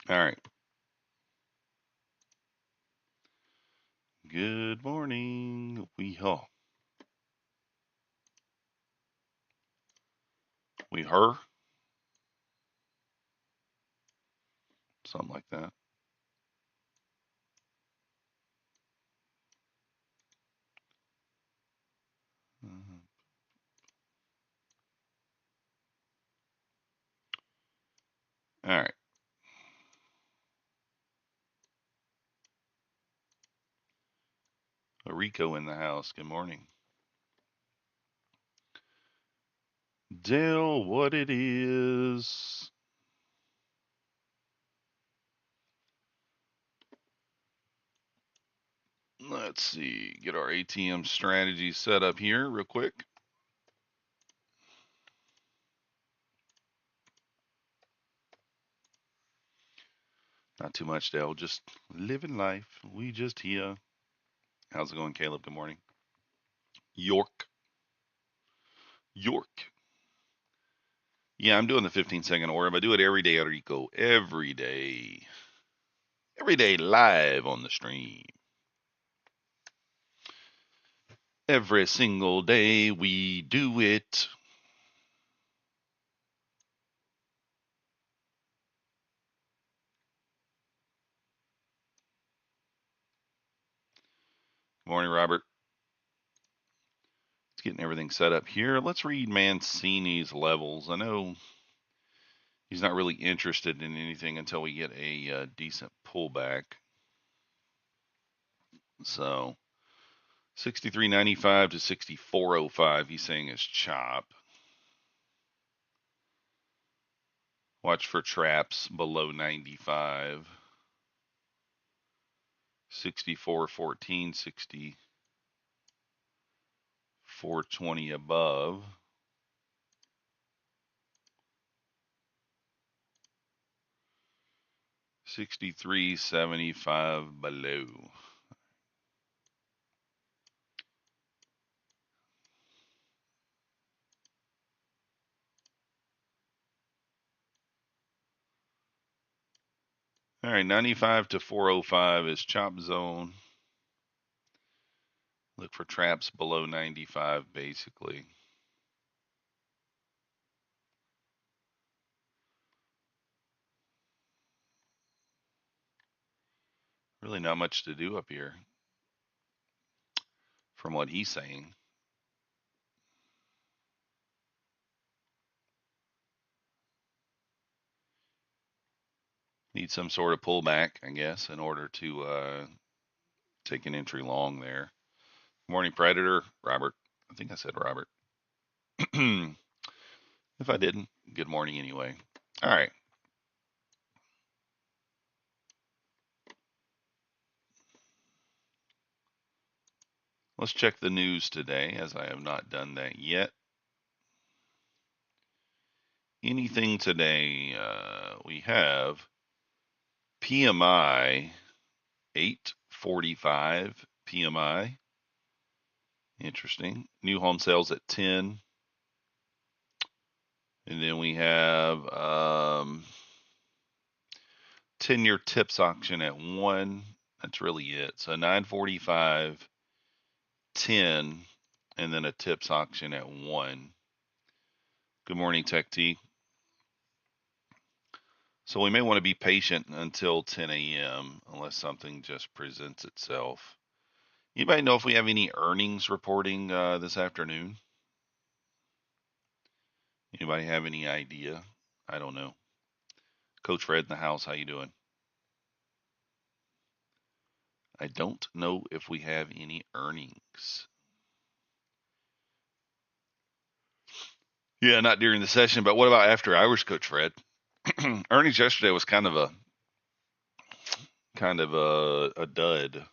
All right. Good morning. We her something like that. Mhm. All right. Rico in the house. Good morning. Dale, what it is? Let's see. Get our ATM strategy set up here real quick. Not too much, Dale. Just living life. We just here. How's it going, Caleb? Good morning. York. York. Yeah, I'm doing the 15-second order. I do it every day, Rico. Every day. Every day live on the stream. Every single day we do it. Good morning, Robert. It's getting everything set up here. Let's read Mancini's levels. I know he's not really interested in anything until we get a decent pullback. So 63.95 to 64.05, he's saying is chop. Watch for traps below 95. 64.14, 64.20 above. 63.75 below. All right, 95 to 405 is chop zone. Look for traps below 95, basically. Really not much to do up here from what he's saying. Need some sort of pullback, I guess, in order to take an entry long there. Morning, Predator. Robert. I think I said Robert. If I didn't, good morning anyway. All right. Let's check the news today, as I have not done that yet. Anything today? We have PMI 845 PMI. Interesting. New home sales at 10. And then we have 10-year tips auction at 1. That's really it. So 945, 10, and then a tips auction at 1. Good morning, Tech T. So we may want to be patient until 10 a.m. unless something just presents itself. Anybody know if we have any earnings reporting this afternoon? Anybody have any idea? I don't know. Coach Fred in the house, how you doing? I don't know if we have any earnings. Yeah, not during the session, but what about after hours, Coach Fred? Earnings yesterday was kind of a dud.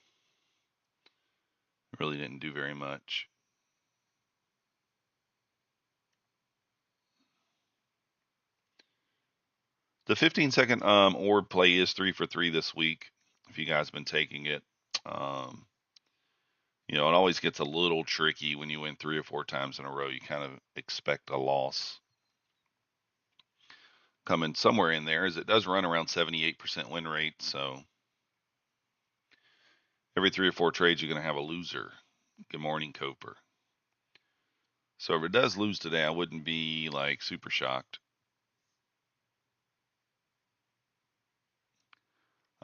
Really didn't do very much. The 15-second orb play is 3 for 3 this week. If you guys been taking it, um, it always gets a little tricky when you win 3 or 4 times in a row. You kind of expect a loss. coming somewhere in there, as it does run around 78% win rate. So every 3 or 4 trades, you're going to have a loser. Good morning, Coper. So if it does lose today, I wouldn't be like super shocked.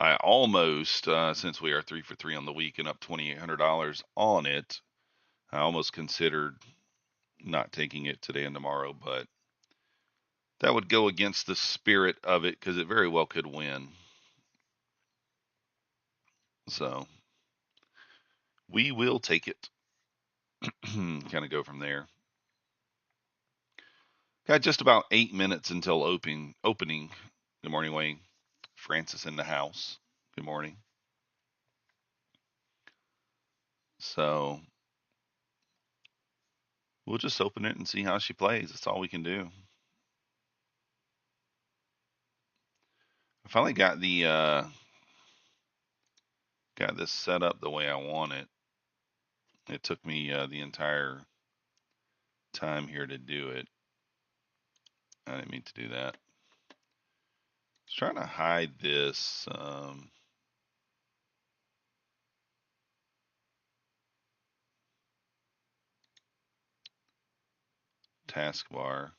I almost, since we are 3 for 3 on the week and up $2,800 on it, I almost considered not taking it today and tomorrow, but that would go against the spirit of it because it very well could win. So we will take it. Kind of go from there. Got just about 8 minutes until opening. Good morning, Wayne. Francis in the house. Good morning. So we'll just open it and see how she plays. That's all we can do. I finally got this set up the way I want it. It took me the entire time here to do it. I didn't mean to do that. I was trying to hide this taskbar.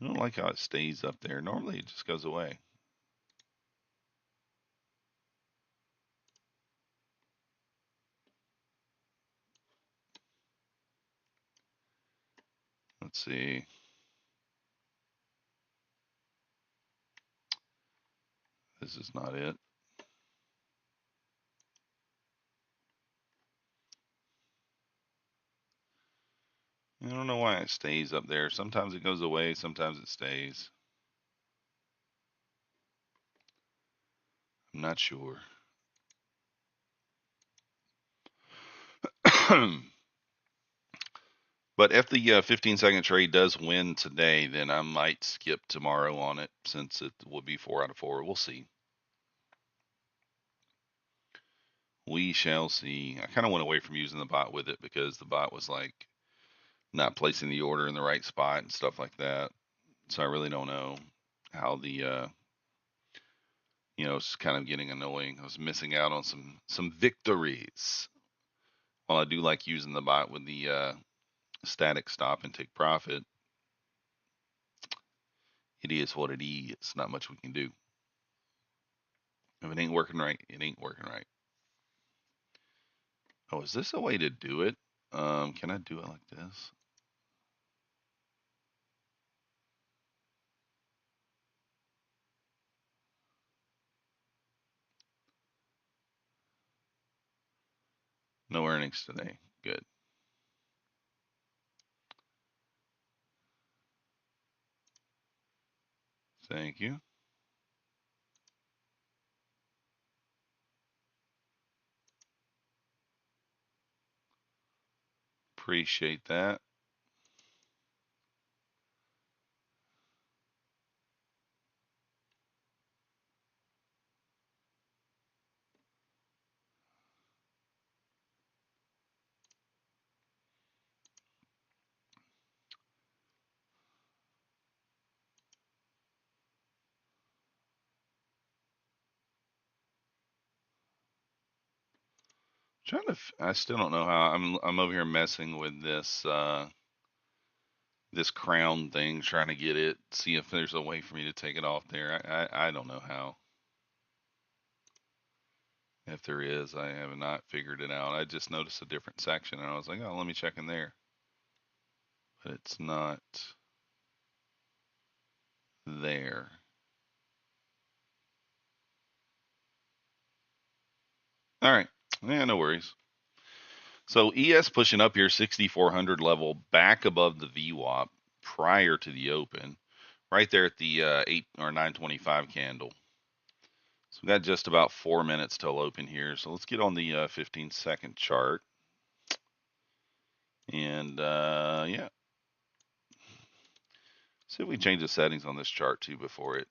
I don't like how it stays up there. Normally it just goes away. Let's see. This is not it. I don't know why it stays up there. Sometimes it goes away, sometimes it stays. I'm not sure. But if the 15-second trade does win today, then I might skip tomorrow on it since it will be 4 out of 4. We'll see. We shall see. I kind of went away from using the bot with it because the bot was like not placing the order in the right spot and stuff like that. So I really don't know how the it's kind of getting annoying. I was missing out on some victories. While I do like using the bot with the static stop and take profit, it is what it is. Not much we can do. If it ain't working right, it ain't working right. Oh, is this a way to do it? Can I do it like this? No earnings today. Good. Thank you. Appreciate that. I still don't know how. I'm over here messing with this crown thing, trying to get it. See if there's a way for me to take it off there. I don't know how. If there is, I have not figured it out. I just noticed a different section, and I was like, oh, let me check in there. But it's not there. All right. Yeah, no worries. So ES pushing up here, 6,400 level, back above the VWAP prior to the open, right there at the 8 or 925 candle. So we got just about 4 minutes till open here. So let's get on the 15-second chart. And yeah, see if we change the settings on this chart too before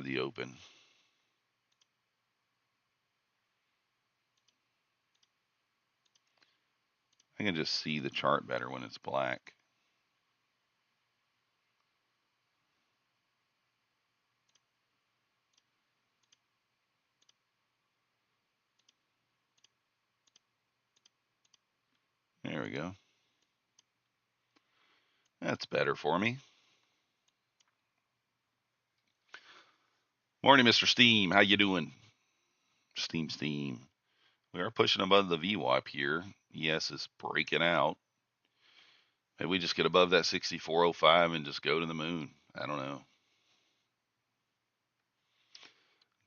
the open. I can just see the chart better when it's black. we go. That's better for me. Morning, Mr. Steam. How you doing? Steam. We are pushing above the VWAP here. ES is breaking out. Maybe we just get above that 64.05 and just go to the moon. I don't know.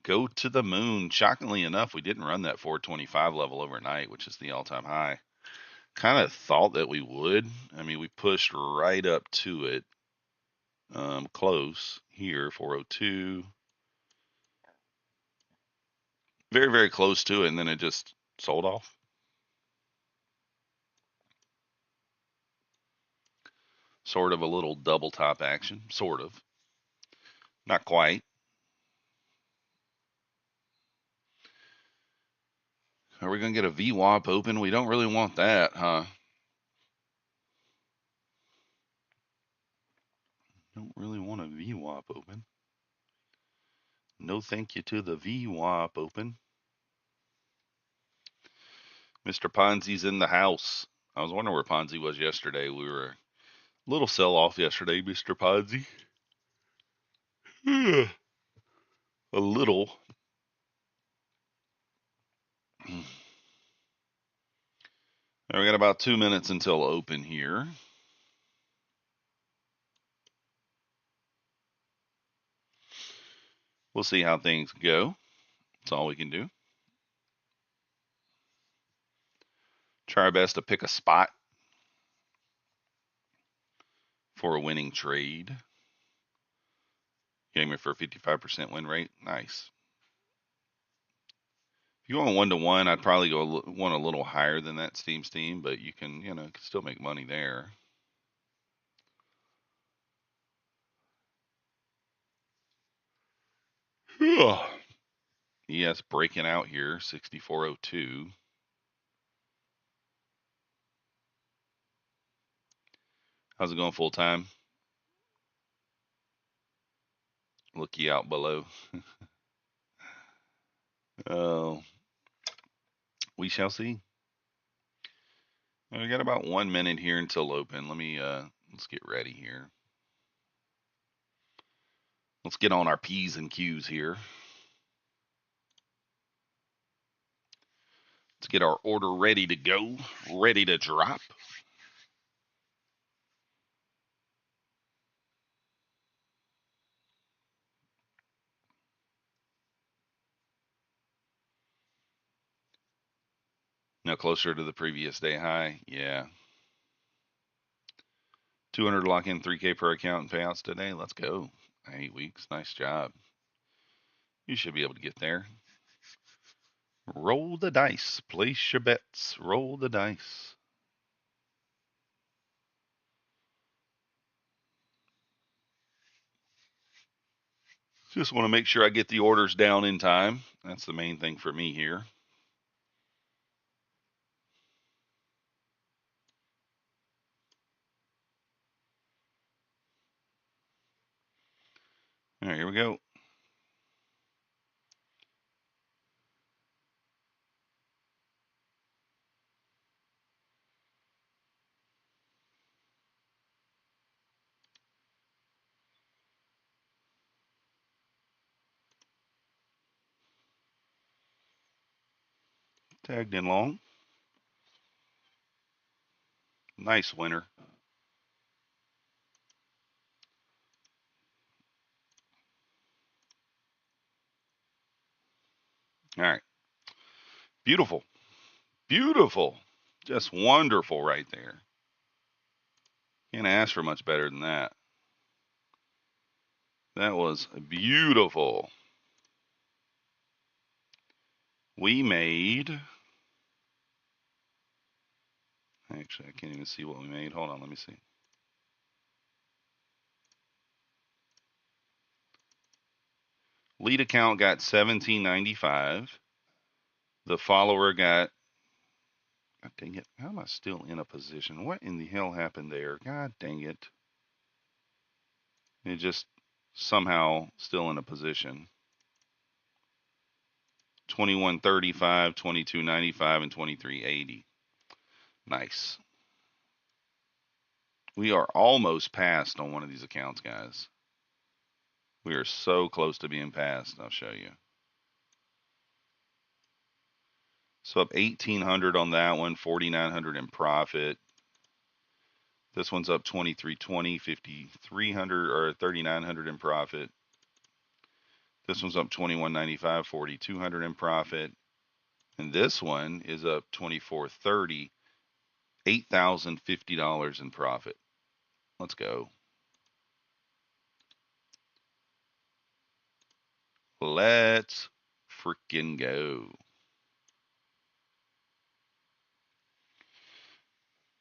Go to the moon. Shockingly enough, we didn't run that 425 level overnight, which is the all-time high. Kind of thought that we would. I mean, we pushed right up to it. Close here, 402. Very, very close to it, and then it just sold off. Sort of a little double top action. Sort of. Not quite. Are we going to get a VWAP open? We don't really want that, huh? Don't really want a VWAP open. No thank you to the VWAP open. Mr. Ponzi's in the house. I was wondering where Ponzi was yesterday. We were a little sell-off yesterday, Mr. Ponzi. A little. We got about 2 minutes until open here. We'll see how things go. That's all we can do. Try our best to pick a spot for a winning trade. Aiming for a 55% win rate. Nice. If you want 1-to-1, I'd probably go one a little higher than that Steam, but you can, still make money there. Yes, breaking out here, 64.02. How's it going full time? Looky out below. Oh, we shall see. We got about 1 minute here until open. Let's get ready here. Let's get on our P's and Q's here. Let's get our order ready to go, ready to drop. Now closer to the previous day high. Yeah. 200 lock in 3K per account and payouts today. Let's go. 8 weeks. Nice job. You should be able to get there. Roll the dice. Place your bets. Roll the dice. Just want to make sure I get the orders down in time. That's the main thing for me here. All right, here we go. Tagged in long. Nice winner. All right. Beautiful. Beautiful. Just wonderful right there. Can't ask for much better than that. That was beautiful. We made... Actually, I can't even see what we made. Hold on, let me see. Lead account got $17.95. The follower got... God dang it. How am I still in a position? What in the hell happened there? God dang it. It just somehow still in a position. 21.35, 22.95, and 23.80. Nice. We are almost passed on one of these accounts, guys. We are so close to being passed. I'll show you. So up 1,800 on that one, 4,900 in profit. This one's up 2320, 5,300 or 3,900 in profit. This one's up 2195, 4,200 in profit. And this one is up 2430, $8,050 in profit. Let's go. Let's freaking go.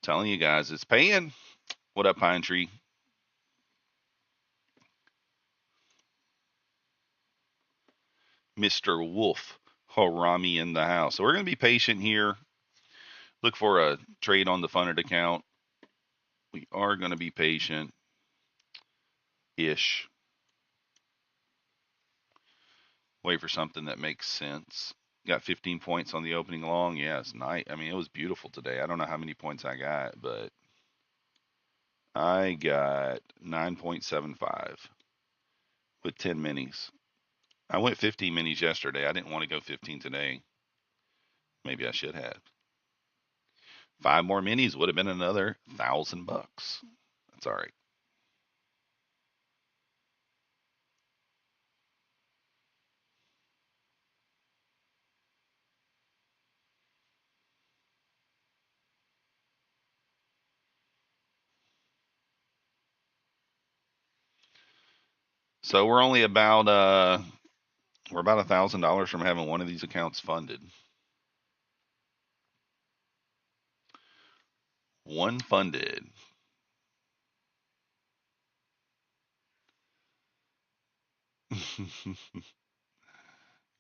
Telling you guys, it's paying. What up, Pine Tree? Mr. Wolf Harami in the house. So we're going to be patient here. Look for a trade on the funded account. We are going to be patient-ish. Wait for something that makes sense. Got 15 points on the opening long. Yeah, it's nice. I mean, it was beautiful today. I don't know how many points I got, but I got 9.75 with 10 minis. I went 15 minis yesterday. I didn't want to go 15 today. Maybe I should have. 5 more minis would have been another $1,000. That's all right. So we're only about we're about $1,000 from having one of these accounts funded. One funded.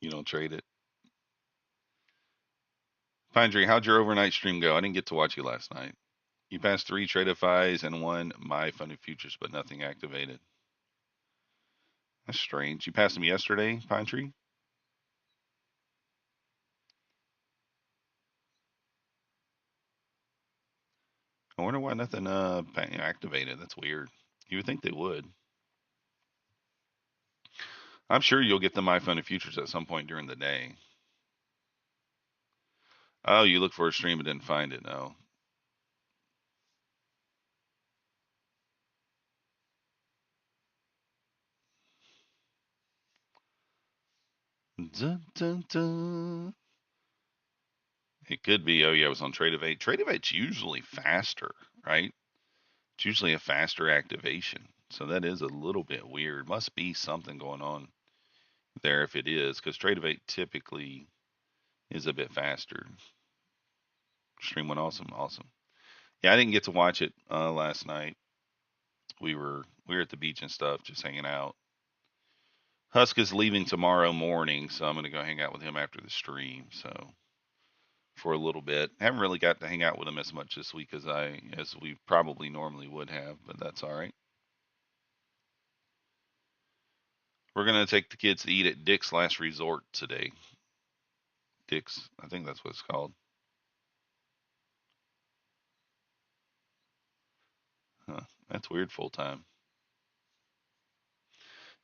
You don't trade it. Pine Tree, how'd your overnight stream go? I didn't get to watch you last night. You passed 3 Tradeifys and 1 My Funded Futures, but nothing activated. That's strange. You passed them yesterday, Pine Tree? I wonder why nothing activated. That's weird. You would think they would. I'm sure you'll get the My Funded Futures at some point during the day. Oh, you looked for a stream and didn't find it. No. Dun, dun, dun. It could be. Oh, yeah, it was on Tradeivate. Tradeivate usually faster, right? It's usually a faster activation. So that is a little bit weird. Must be something going on there if it is, because Tradeivate typically is a bit faster. Stream went awesome, awesome. Yeah, I didn't get to watch it last night. We were at the beach and stuff, just hanging out. Husk is leaving tomorrow morning, so I'm gonna go hang out with him after the stream. So for a little bit, haven't really got to hang out with him as much this week as we probably normally would have, but that's all right. We're gonna take the kids to eat at Dick's Last Resort today. Dick's, I think that's what it's called. Huh, that's weird. Full time.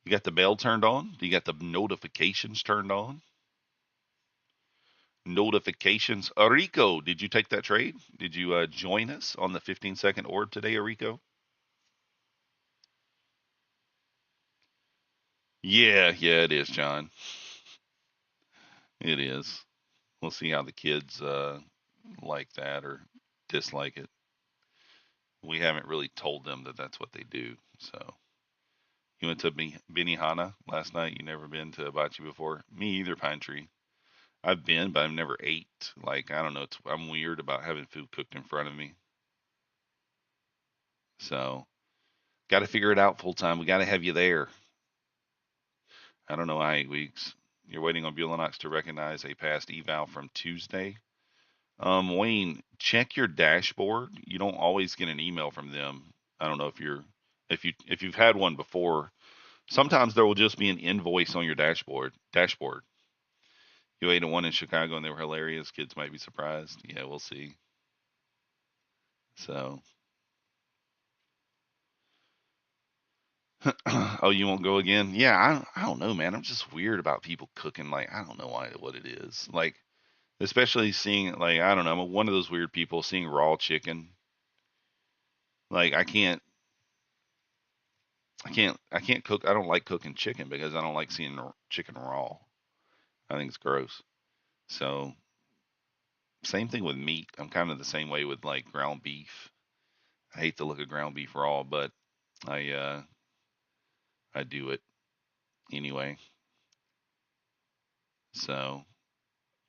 You got the bell turned on? You got the notifications turned on? Notifications. Arico, did you take that trade? Did you join us on the 15-second orb today, Arico? Yeah, yeah, it is, John. It is. We'll see how the kids like that or dislike it. We haven't really told them that that's what they do. So you went to Benihana last night. You never been to Hibachi before? Me either, Pine Tree. I've been, but I've never ate. Like, I don't know. I'm weird about having food cooked in front of me. So got to figure it out full time. We got to have you there. I don't know how 8 weeks. You're waiting on Bulenox to recognize a past eval from Tuesday. Wayne, check your dashboard. You don't always get an email from them. I don't know if you've had one before. Sometimes there will just be an invoice on your dashboard. You ate at one in Chicago and they were hilarious. Kids might be surprised. Yeah, we'll see. So Oh, you won't go again? Yeah, I don't know, man. I'm just weird about people cooking. Like, I don't know what it is. Like, especially seeing, like, I don't know. I'm one of those weird people seeing raw chicken. Like, I can't cook. I don't like cooking chicken because I don't like seeing chicken raw. I think it's gross. So, same thing with meat. I'm kind of the same way with like ground beef. I hate the look of ground beef raw, but I uh I do it anyway. So,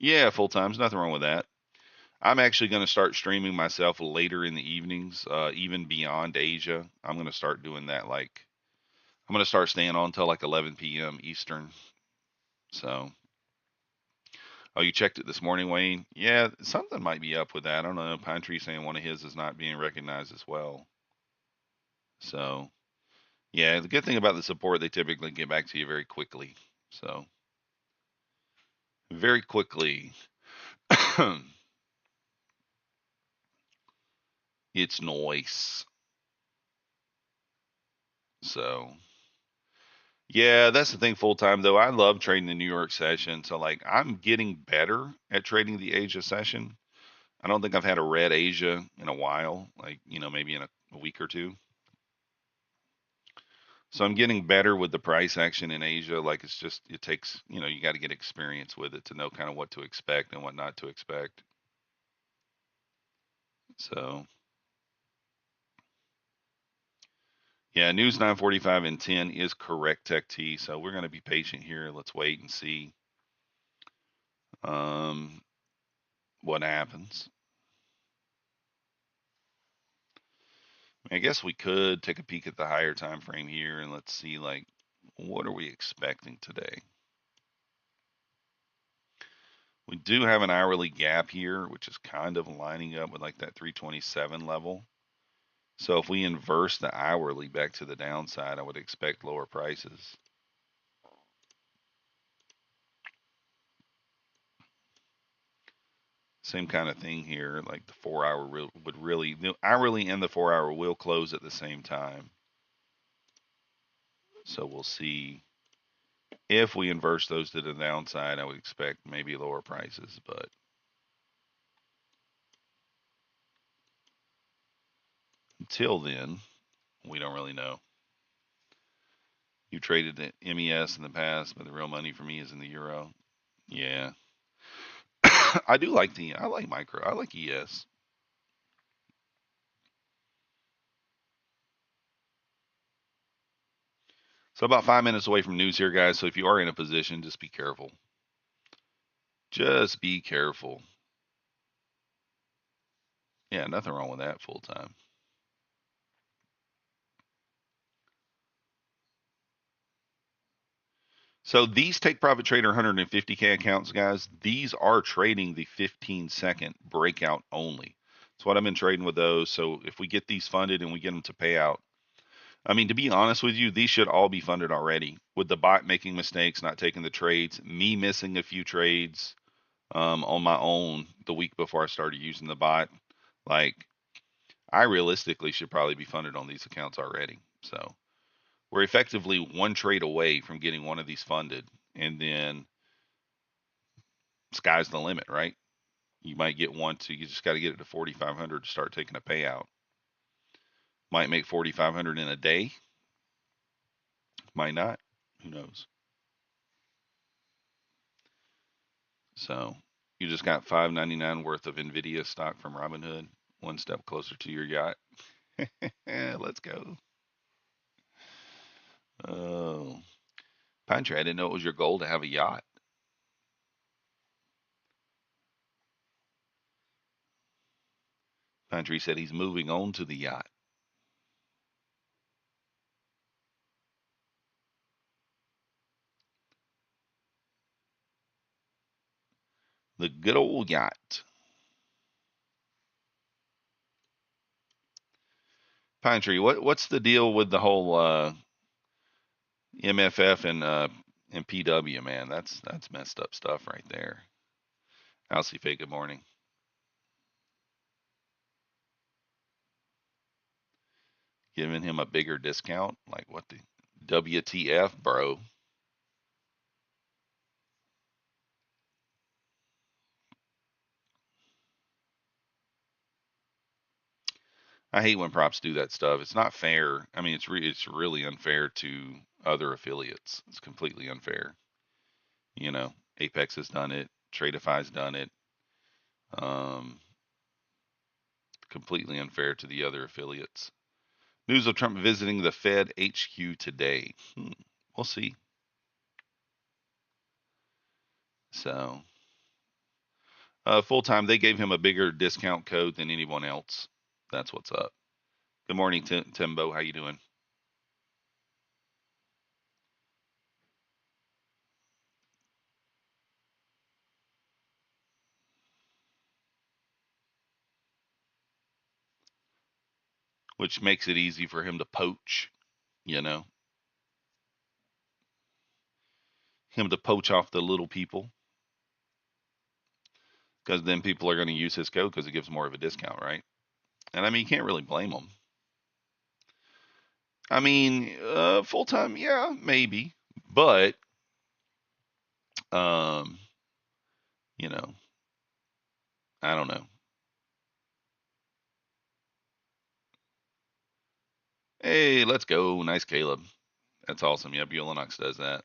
yeah, full time's nothing wrong with that. I'm actually going to start streaming myself later in the evenings, even beyond Asia. I'm going to start doing that. Like, I'm going to start staying on until like 11 p.m. Eastern. So, oh, you checked it this morning, Wayne? Yeah, something might be up with that. I don't know. Pine Tree saying one of his is not being recognized as well. So, yeah, the good thing about the support, they typically get back to you very quickly. So, very quickly. It's noise. So, yeah, that's the thing full time though. I love trading the New York session. So like I'm getting better at trading the Asia session. I don't think I've had a red Asia in a while, like, maybe in a week or two. So I'm getting better with the price action in Asia. Like it's just it takes, you got to get experience with it to know kind of what to expect and what not to expect. So, yeah, news 9:45 and 10 is correct tech T. So we're going to be patient here. Let's wait and see um what happens. I guess we could take a peek at the higher time frame here and let's see like what are we expecting today? We do have an hourly gap here, which is kind of lining up with like that 327 level. So if we inverse the hourly back to the downside, I would expect lower prices. Same kind of thing here, like the 4 hour would really, the hourly and the 4 hour will close at the same time. So we'll see if we inverse those to the downside, I would expect maybe lower prices, but until then, we don't really know. You traded the MES in the past, but the real money for me is in the euro. Yeah, I like micro. I like ES. So about 5 minutes away from news here, guys. So if you are in a position, just be careful. Just be careful. Yeah, nothing wrong with that full time. So these take profit trader 150K accounts, guys. These are trading the 15-second breakout only. That's what I've been trading with those. So if we get these funded and we get them to pay out, I mean, to be honest with you, these should all be funded already. With the bot making mistakes, not taking the trades, me missing a few trades on my own the week before I started using the bot, like I realistically should probably be funded on these accounts already. So we're effectively one trade away from getting one of these funded, and then sky's the limit, right? You might get one to you just got to get it to 4,500 to start taking a payout. Might make 4,500 in a day, might not. Who knows? So you just got 599 worth of Nvidia stock from Robinhood, one step closer to your yacht. Let's go. Oh, Pine Tree, I didn't know it was your goal to have a yacht. Pine Tree said he's moving on to the yacht. The good old yacht. Pine Tree, what's the deal with the whole MFF and PW, man? That's messed up stuff right there. Alcy Faye, good morning. Giving him a bigger discount? Like what the WTF, bro. I hate when props do that stuff. It's not fair. I mean, it's really unfair to other affiliates. It's completely unfair. You know, Apex has done it. Tradeify's done it. Um, Completely unfair to the other affiliates. News of Trump visiting the Fed HQ today. We'll see. So, full time, they gave him a bigger discount code than anyone else. That's what's up. Good morning, Timbo. How you doing? Which makes it easy for him to poach. You know, him to poach off the little people, because then people are going to use his code because it gives more of a discount, right? And I mean, you can't really blame them. I mean, full time, yeah, maybe, but um, you know, I don't know. Hey, let's go. Nice, Caleb. That's awesome. Yeah, Bulenox does that.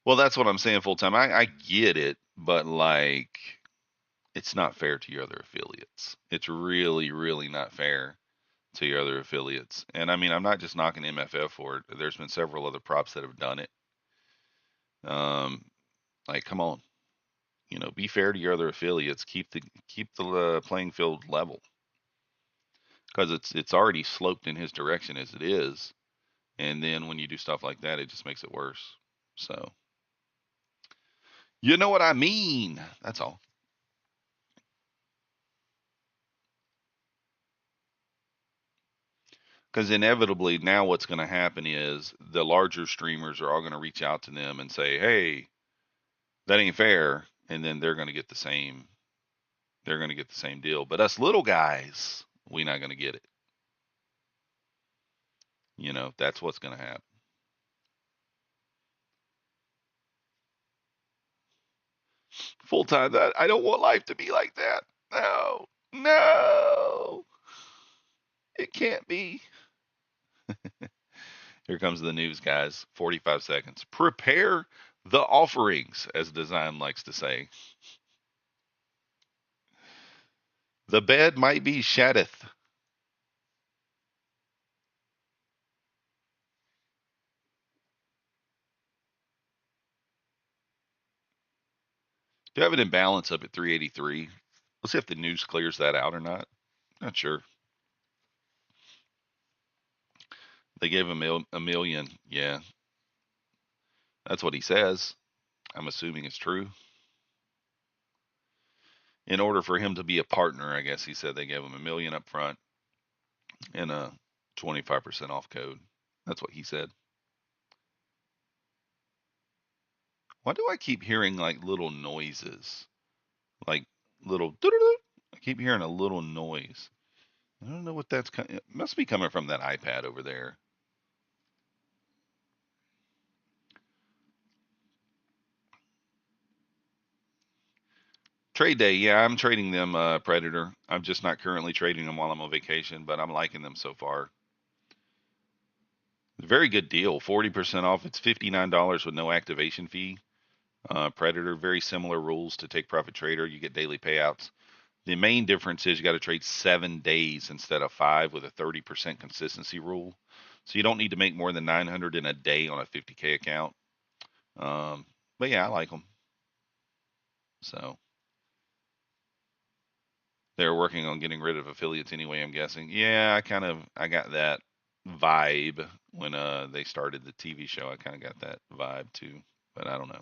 Well, that's what I'm saying. Full time, I get it, but like, it's not fair to your other affiliates. It's really, really not fair to your other affiliates. And I mean, I'm not just knocking MFF for it. There's been several other props that have done it. Um, like, come on, be fair to your other affiliates. Keep the playing field level, because it's already sloped in his direction as it is. And then when you do stuff like that, it just makes it worse. So, you know what I mean? That's all. Because inevitably, now what's going to happen is the larger streamers are all going to reach out to them and say, "Hey, that ain't fair," and then they're going to get the same. They're going to get the same deal. But us little guys, we not going to get it. That's what's going to happen. Full time. That I don't want life to be like that. No, no, it can't be. Here comes the news, guys. 45 seconds. Prepare the offerings, as Design likes to say. The bed might be shaddeth. Do you have it in balance up at 383? Let's see if the news clears that out or not. Not sure. They gave him a million. Yeah, that's what he says. I'm assuming it's true. In order for him to be a partner, I guess he said they gave him a million up front and a 25% off code. That's what he said. Why do I keep hearing like little noises? Like little. I keep hearing a little noise. I don't know what that's. It must be coming from that iPad over there. Trade day, yeah, I'm trading them, Predator. I'm just not currently trading them while I'm on vacation, but I'm liking them so far. Very good deal, 40% off. It's $59 with no activation fee. Predator, very similar rules to Take Profit Trader. You get daily payouts. The main difference is you got to trade 7 days instead of 5 with a 30% consistency rule. So you don't need to make more than 900 in a day on a 50K account. Um, but yeah, I like them. So they're working on getting rid of affiliates anyway, I'm guessing. Yeah, I got that vibe when they started the TV show. I kind of got that vibe too, but I don't know.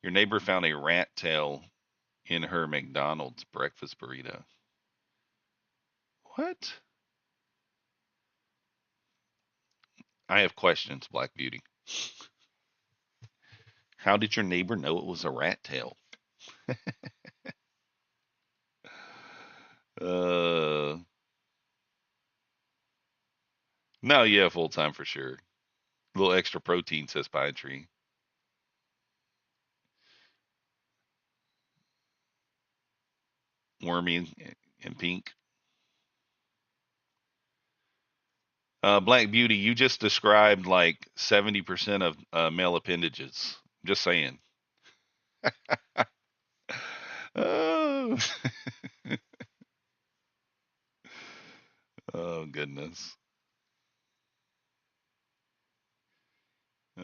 Your neighbor found a rat tail in her McDonald's breakfast burrito. What? I have questions, Black Beauty. How did your neighbor know it was a rat tail? Uh, No, yeah, full time for sure. A little extra protein, says Pine Tree. Wormy and pink. Black Beauty, you just described like 70% of male appendages. Just saying. Oh, oh goodness.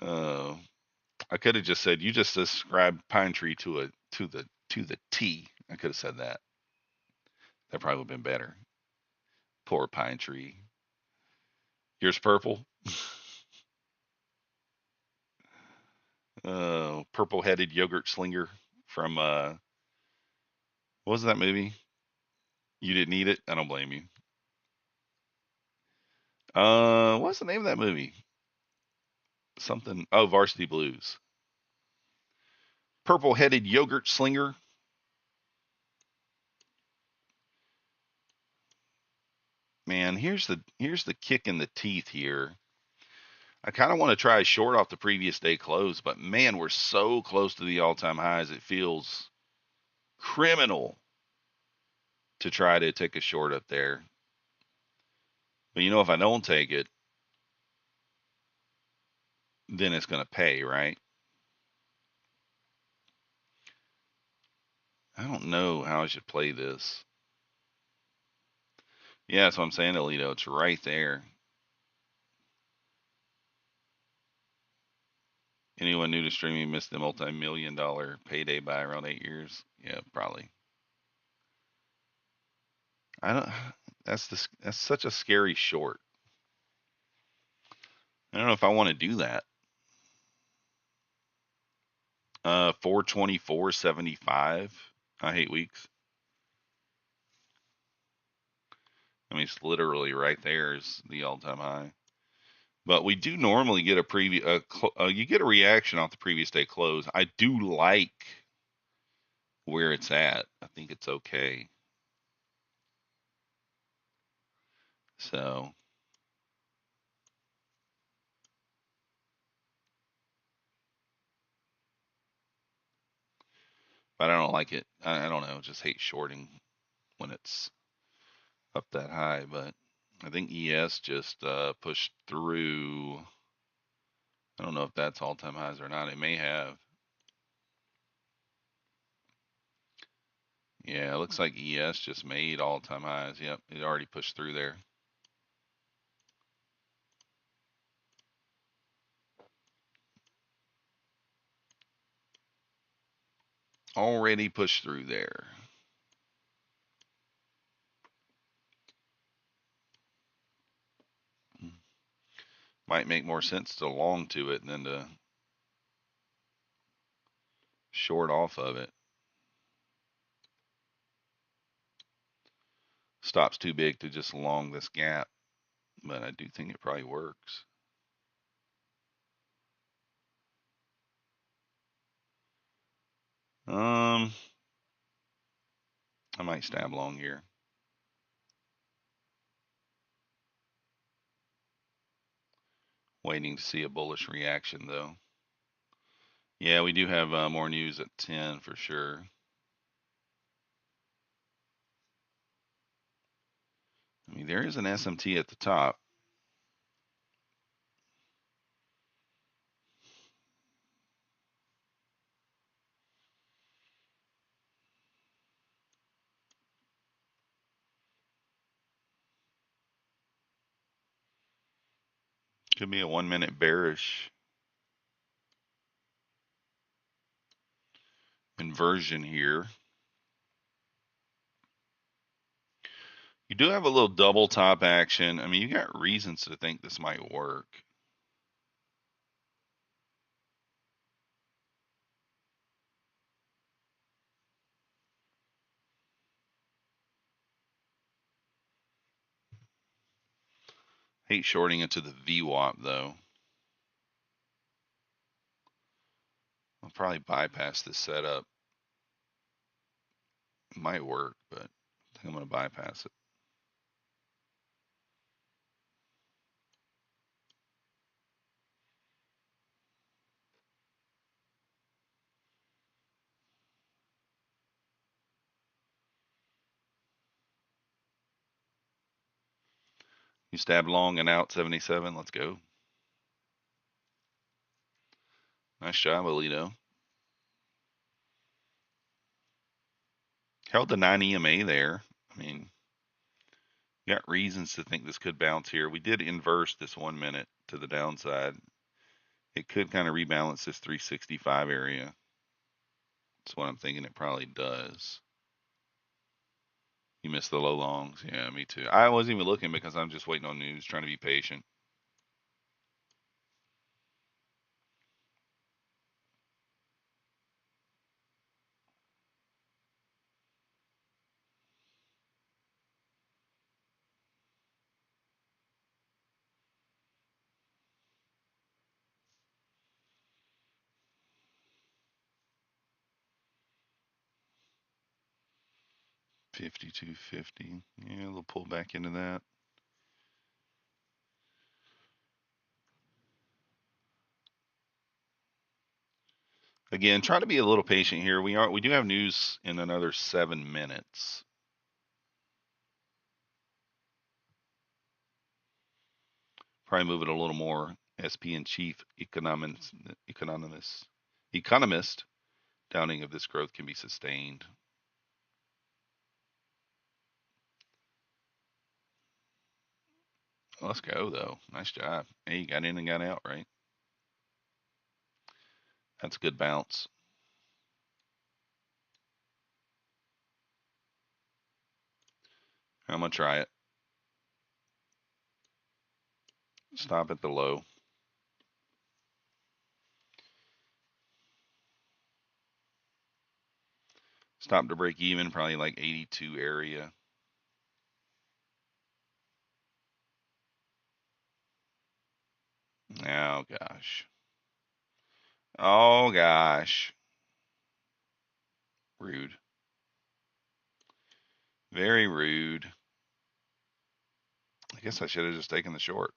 Oh, I could have just said you just described Pine Tree to the T. I could have said that. That probably would have been better. Poor Pine Tree. Yours purple. Purple-headed yogurt slinger from what was that movie? You didn't eat it? I don't blame you. What's the name of that movie? Something. Oh, Varsity Blues. Purple-headed yogurt slinger. Man, here's the kick in the teeth here. I kind of want to try a short off the previous day close, but man, we're so close to the all-time highs. It feels criminal to try to take a short up there. But if I don't take it, then it's going to pay, right? I don't know how I should play this. Yeah, that's what I'm saying, Alito. It's right there. Anyone new to streaming missed the multi-million-dollar payday by around 8 years? Yeah, probably. I don't. That's such a scary short. I don't know if I want to do that. 424.75. I hate weeks. I mean, it's literally right there is the all-time high. But we do normally get a preview. You get a reaction off the previous day close. I do like where it's at. I think it's okay. So, but I don't like it. I don't know. Just hate shorting when it's up that high. But I think ES just pushed through. I don't know if that's all-time highs or not. It may have. Yeah, it looks like ES just made all-time highs. Yep, it already pushed through there. Already pushed through there. Might make more sense to long to it than to short off of it. Stop's too big to just long this gap, but I do think it probably works. I might stab long here. Waiting to see a bullish reaction though. Yeah, we do have more news at 10 for sure. I mean, there is an SMT at the top. Could be a 1 minute bearish inversion here. You do have a little double top action. I mean, you got reasons to think this might work. Hate shorting into the VWAP though. I'll probably bypass this setup. It might work, but I think I'm going to bypass it. You stab long and out 77. Let's go. Nice job, Alito. Held the 9 EMA there. I mean, you got reasons to think this could bounce here. We did inverse this 1 minute to the downside. It could kind of rebalance this 365 area. That's what I'm thinking it probably does. You missed the low longs. Yeah, me too. I wasn't even looking because I'm just waiting on news, trying to be patient. $52.50. Yeah, they'll pull back into that. Again, try to be a little patient here. We do have news in another 7 minutes. Probably move it a little more. SP and chief economist doubting if this growth can be sustained. Let's go though. Nice job. Hey, you got in and got out, right? That's a good bounce. I'm gonna try it. Stop at the low. Stop to break even, probably like 82 area. Oh gosh. Oh gosh. Rude. Very rude. I guess I should have just taken the short.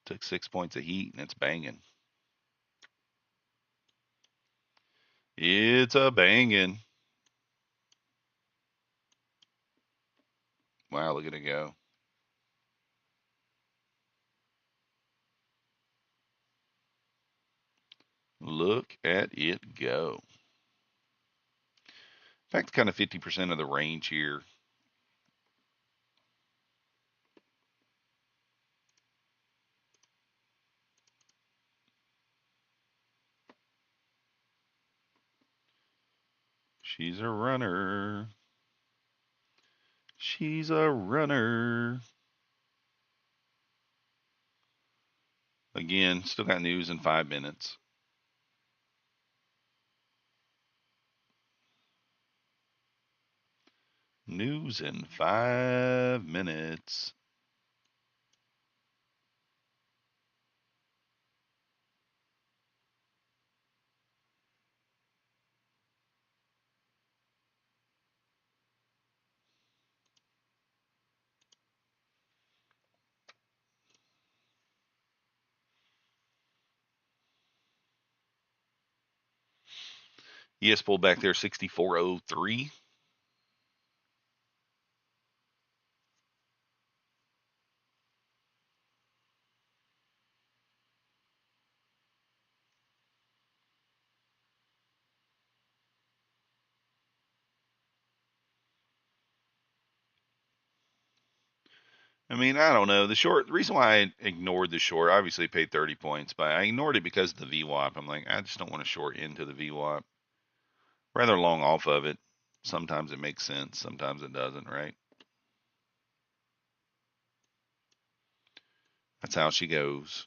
Took 6 points of heat and it's banging. It's a banging. Wow, look at it go. Look at it go. In fact, kind of 50% of the range here. She's a runner. She's a runner. Again, still got news in 5 minutes. News in 5 minutes. Yes, pulled back there 64.03. I mean, I don't know. The reason why I ignored the short, obviously paid 30 points, but I ignored it because of the VWAP. I'm like, I just don't want to short into the VWAP. Rather long off of it. Sometimes it makes sense, sometimes it doesn't, right? That's how she goes.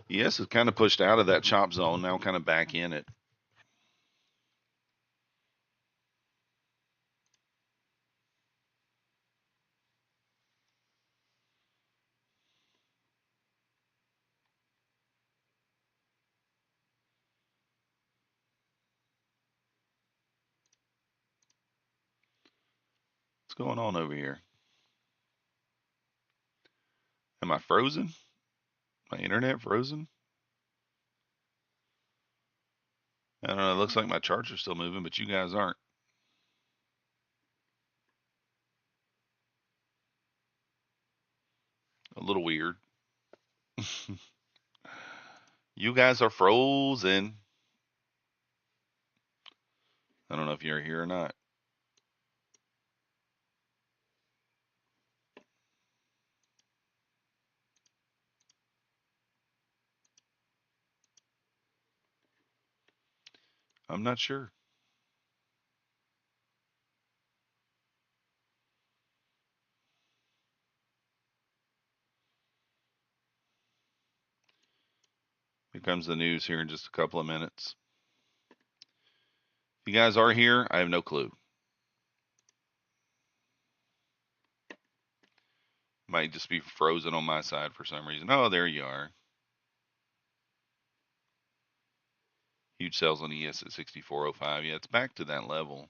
Yes, it's kind of pushed out of that chop zone, now kind of back in it. going on over here? Am I frozen? My internet frozen? I don't know. It looks like my charger's still moving, but you guys aren't. A little weird. You guys are frozen. I don't know if you're here or not. I'm not sure. Here comes the news here in just a couple of minutes. If you guys are here, I have no clue. Might just be frozen on my side for some reason. Oh, there you are. Huge sales on ES at 64.05. Yeah, it's back to that level.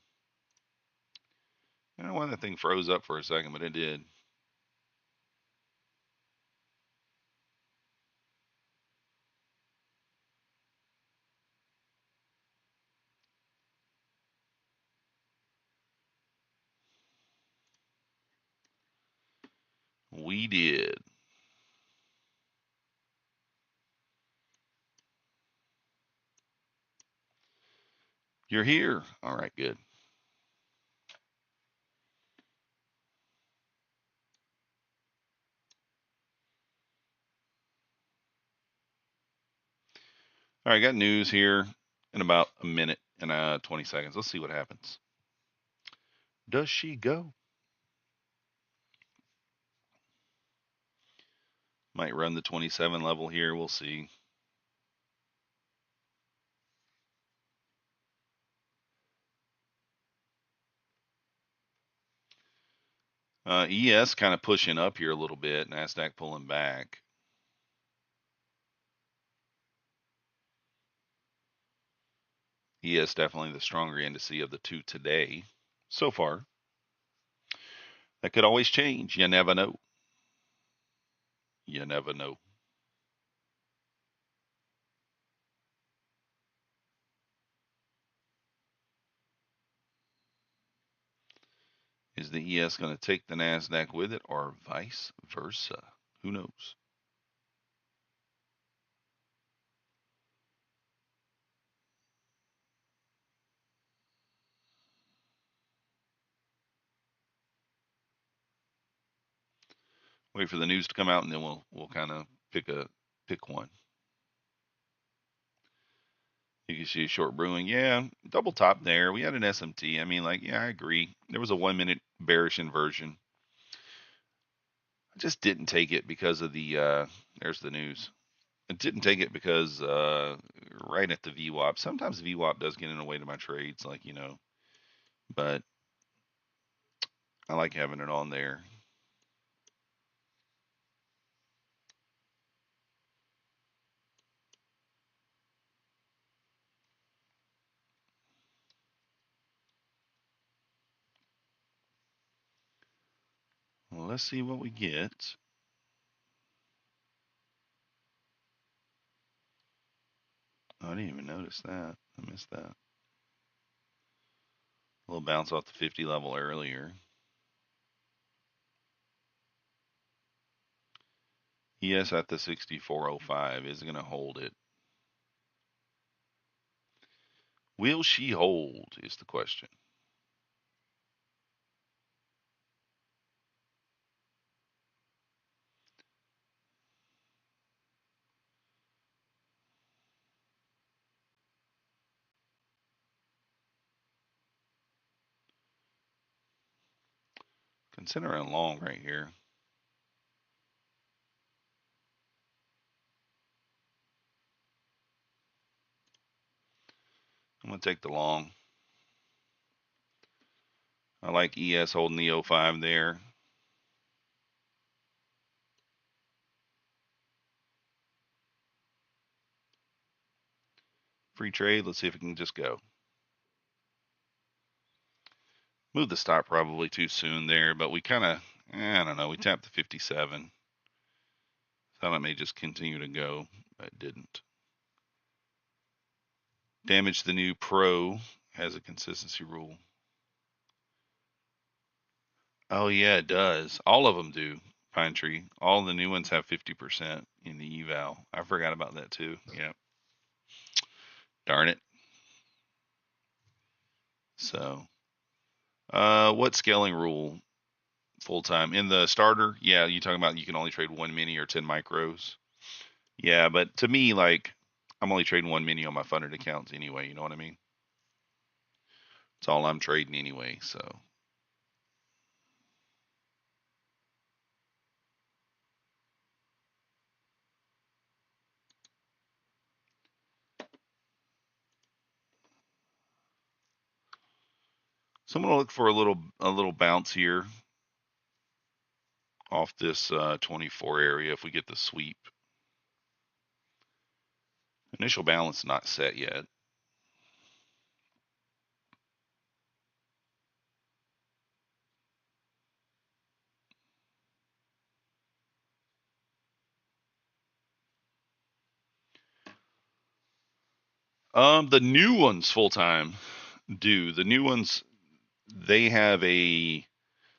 I don't know why that thing froze up for a second, but it did. We did. You're here. All right, good. All right, got news here in about a minute and 20 seconds. Let's see what happens. Does she go? Might run the 27 level here. We'll see. ES kind of pushing up here a little bit. Nasdaq pulling back. ES definitely the stronger indice of the two today so far. That could always change. You never know. You never know. Is the ES going to take the Nasdaq with it or vice versa? Who knows? Wait for the news to come out and then we'll kind of pick one. You can see short brewing. Yeah, double top there. We had an SMT. I mean, like, yeah, I agree. There was a 1 minute bearish inversion. I just didn't take it because of the there's the news. I didn't take it because right at the VWAP. Sometimes VWAP does get in the way to my trades, like, but I like having it on there. Well, let's see what we get. Oh, I didn't even notice that. I missed that. A little bounce off the 50 level earlier. ES at the 64.05 is going to hold it. Will she hold is the question. Considering long right here. I'm going to take the long. I like ES holding the 05 there. Free trade. Let's see if it can just go. Moved the stop probably too soon there, but we kind of, I don't know, we tapped the 57. Thought it may just continue to go, but it didn't. Damage the new Pro has a consistency rule. Oh yeah, it does. All of them do. Pine Tree. All the new ones have 50% in the eval. I forgot about that too. Yeah. Darn it. So, what scaling rule full time in the starter? Yeah, you talking about you can only trade 1 mini or 10 micros. Yeah, but to me, like, I'm only trading 1 mini on my funded accounts anyway. You know what I mean? It's all I'm trading anyway. So, I'm gonna look for a little bounce here off this 24 area if we get the sweep. Initial balance not set yet. The new ones full time do. The new ones, they have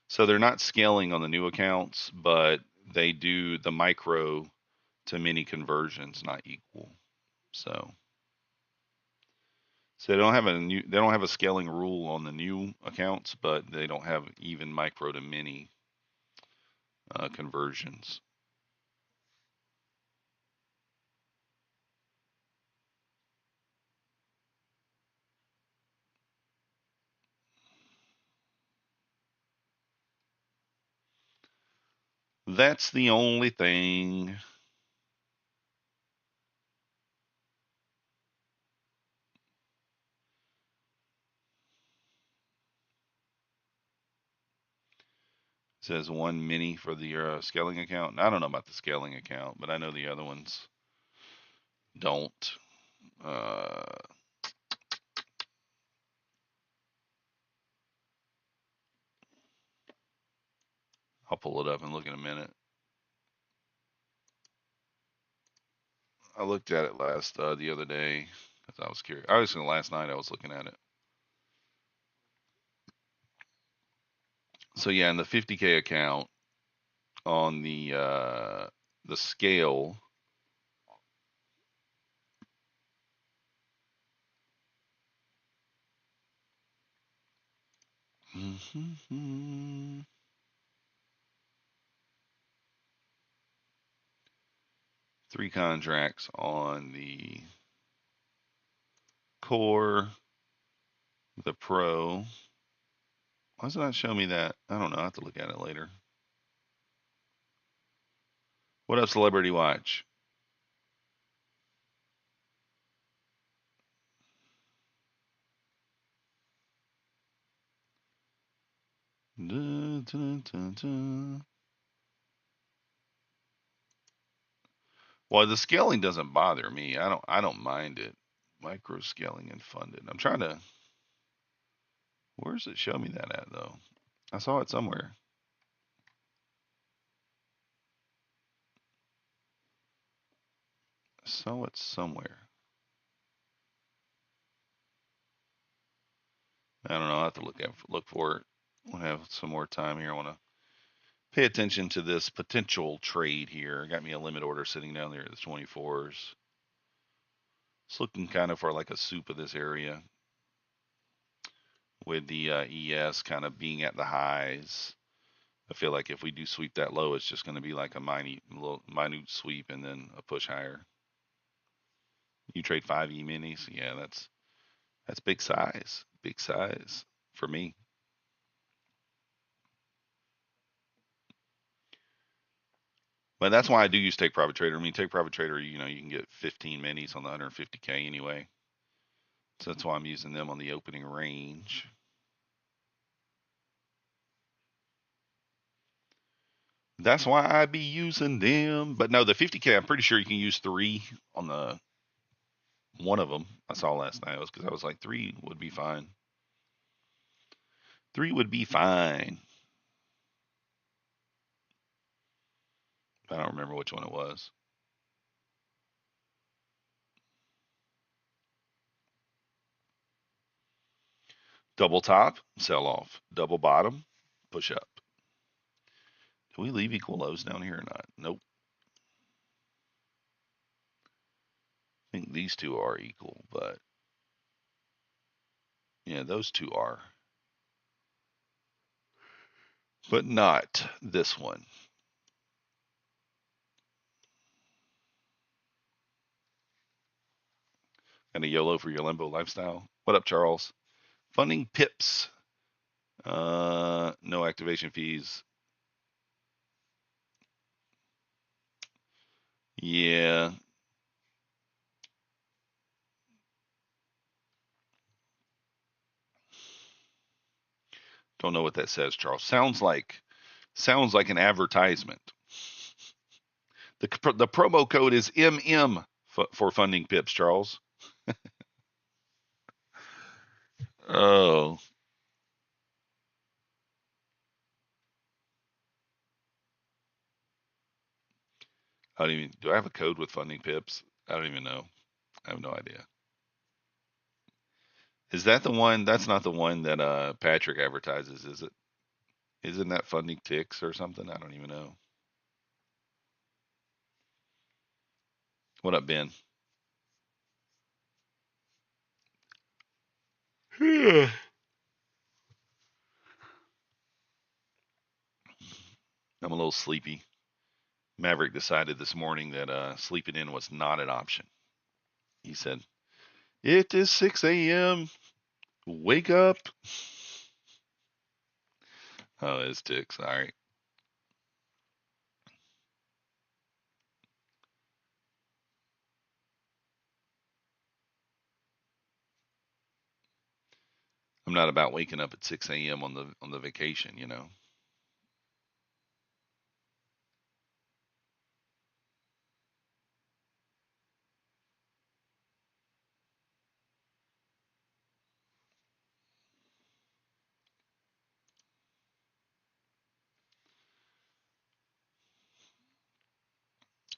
so they're not scaling on the new accounts, but they do the micro to mini conversions not equal. So they don't have a scaling rule on the new accounts, but they don't have even micro to mini conversions. That's the only thing. It says 1 mini for the scaling account. I don't know about the scaling account, but I know the other ones don't. Uh, I'll pull it up and look in a minute. I looked at it the other day because I was curious. Last night I was looking at it. So yeah, in the 50K account on the scale, three contracts on the core, the pro. Why does it not show me that? I don't know. I have to look at it later. What up, Celebrity Watch? Dun, dun, dun, dun. Well, the scaling doesn't bother me. I don't mind it. Micro scaling and funded. I'm trying to. Where does it show me that at though? I saw it somewhere. I saw it somewhere. I don't know. I have to look for it. We'll have some more time here. I want to pay attention to this potential trade here. Got me a limit order sitting down there at the 24s. It's looking kind of for like a soup of this area with the ES kind of being at the highs. I feel like if we do sweep that low, it's just going to be like a minute sweep and then a push higher. You trade 5 minis, yeah, that's big size for me. But that's why I do use Take Profit Trader. I mean, Take Profit Trader, you can get 15 minis on the 150K anyway. So that's why I'm using them on the opening range. That's why I be using them. But no, the 50K, I'm pretty sure you can use 3 on the one of them I saw last night. It was because I was like 3 would be fine. 3 would be fine. I don't remember which one it was. Double top, sell off. Double bottom, push up. Do we leave equal lows down here or not? Nope. I think these two are equal, but yeah, those two are. But not this one. And a YOLO for your limbo lifestyle. What up, Charles? Funding pips. No activation fees. Yeah. Don't know what that says, Charles. Sounds like an advertisement. The promo code is MM for funding pips, Charles. Oh, I don't even. Do I have a code with funding pips? I don't even know. I have no idea. Is that the one? That's not the one that Patrick advertises, is it? Isn't that funding ticks or something? I don't even know. What up, Ben? I'm a little sleepy. Maverick decided this morning that sleeping in was not an option. He said, "It is 6 a.m. Wake up." Oh, it's ticks. All right. I'm not about waking up at 6 a.m. on the vacation, you know.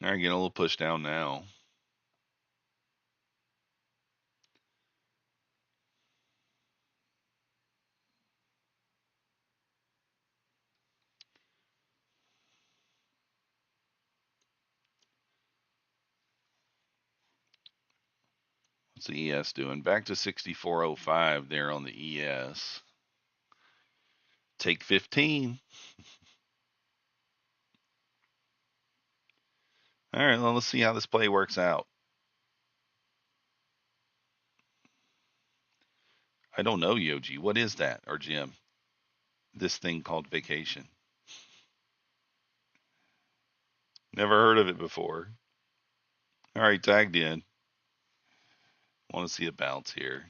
All right, getting a little push down now. What's the ES doing? Back to 6405 there on the ES. Take 15. All right, well, let's see how this play works out. I don't know, Yoji. What is that? Or Jim? This thing called vacation. Never heard of it before. All right, tagged in. Want to see a bounce here.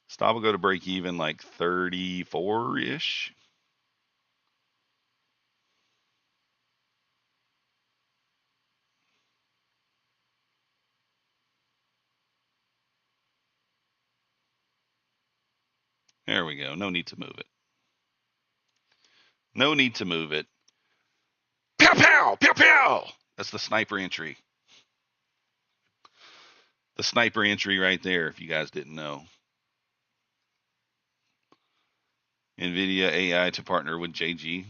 Stop will go to break even like 34 ish. There we go. No need to move it. No need to move it. Pow pow! Pow pow! That's the sniper entry. The sniper entry right there, if you guys didn't know. NVIDIA AI to partner with JG.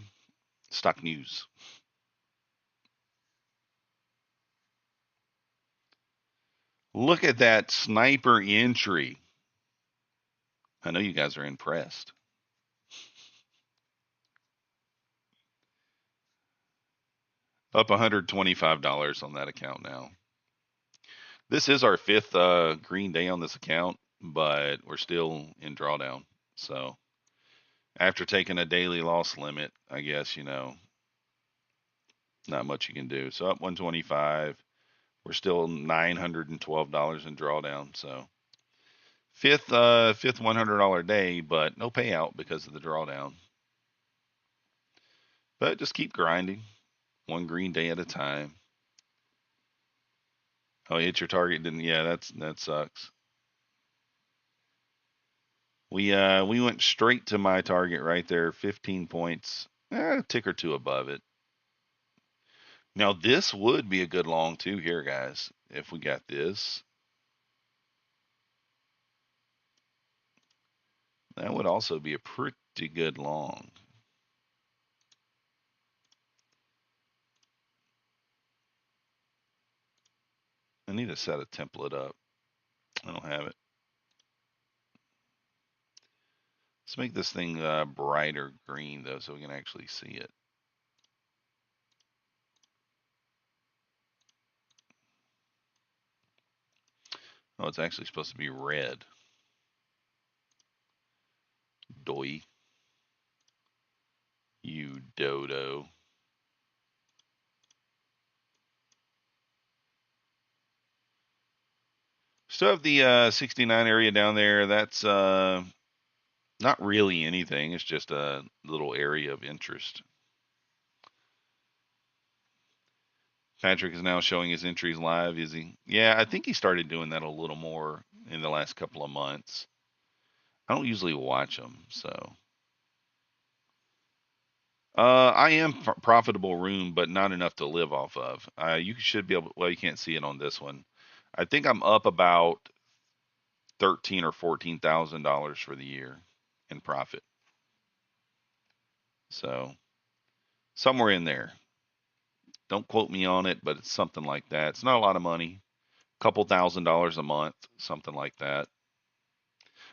Stock news. Look at that sniper entry. I know you guys are impressed. Up $125 on that account now. This is our fifth green day on this account, but we're still in drawdown. So after taking a daily loss limit, I guess, not much you can do. So up 125. We're still $912 in drawdown. So fifth $100 day, but no payout because of the drawdown. But just keep grinding, one green day at a time. Oh, you hit your target, didn't? Yeah, that sucks. We went straight to my target right there, 15 points, a tick or two above it. Now this would be a good long too here, guys. If we got this, that would also be a pretty good long. I need to set a template up. I don't have it. Let's make this thing brighter green though, so we can actually see it. Oh, it's actually supposed to be red. Doy. You dodo. Still have the 69 area down there. That's not really anything. It's just a little area of interest. Patrick is now showing his entries live. Is he? Yeah, I think he started doing that a little more in the last couple of months. I don't usually watch them, so. I am profitable room, but not enough to live off of. You should be able. Well, you can't see it on this one. I think I'm up about $13,000 or $14,000 for the year in profit. So somewhere in there. Don't quote me on it, but it's something like that. It's not a lot of money. A couple $1,000s a month, something like that.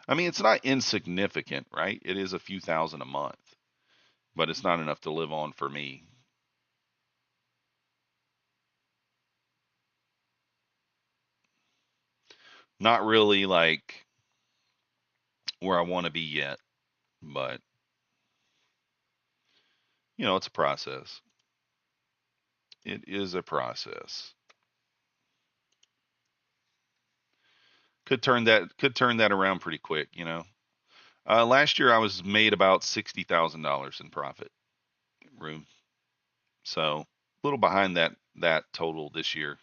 I mean, it's not insignificant, right? It is a few thousand a month, but it's not enough to live on for me. Not really like where I want to be yet, but it's a process. It is a process. Could turn that around pretty quick. Last year I was made about $60,000 in profit room, so a little behind that total this year.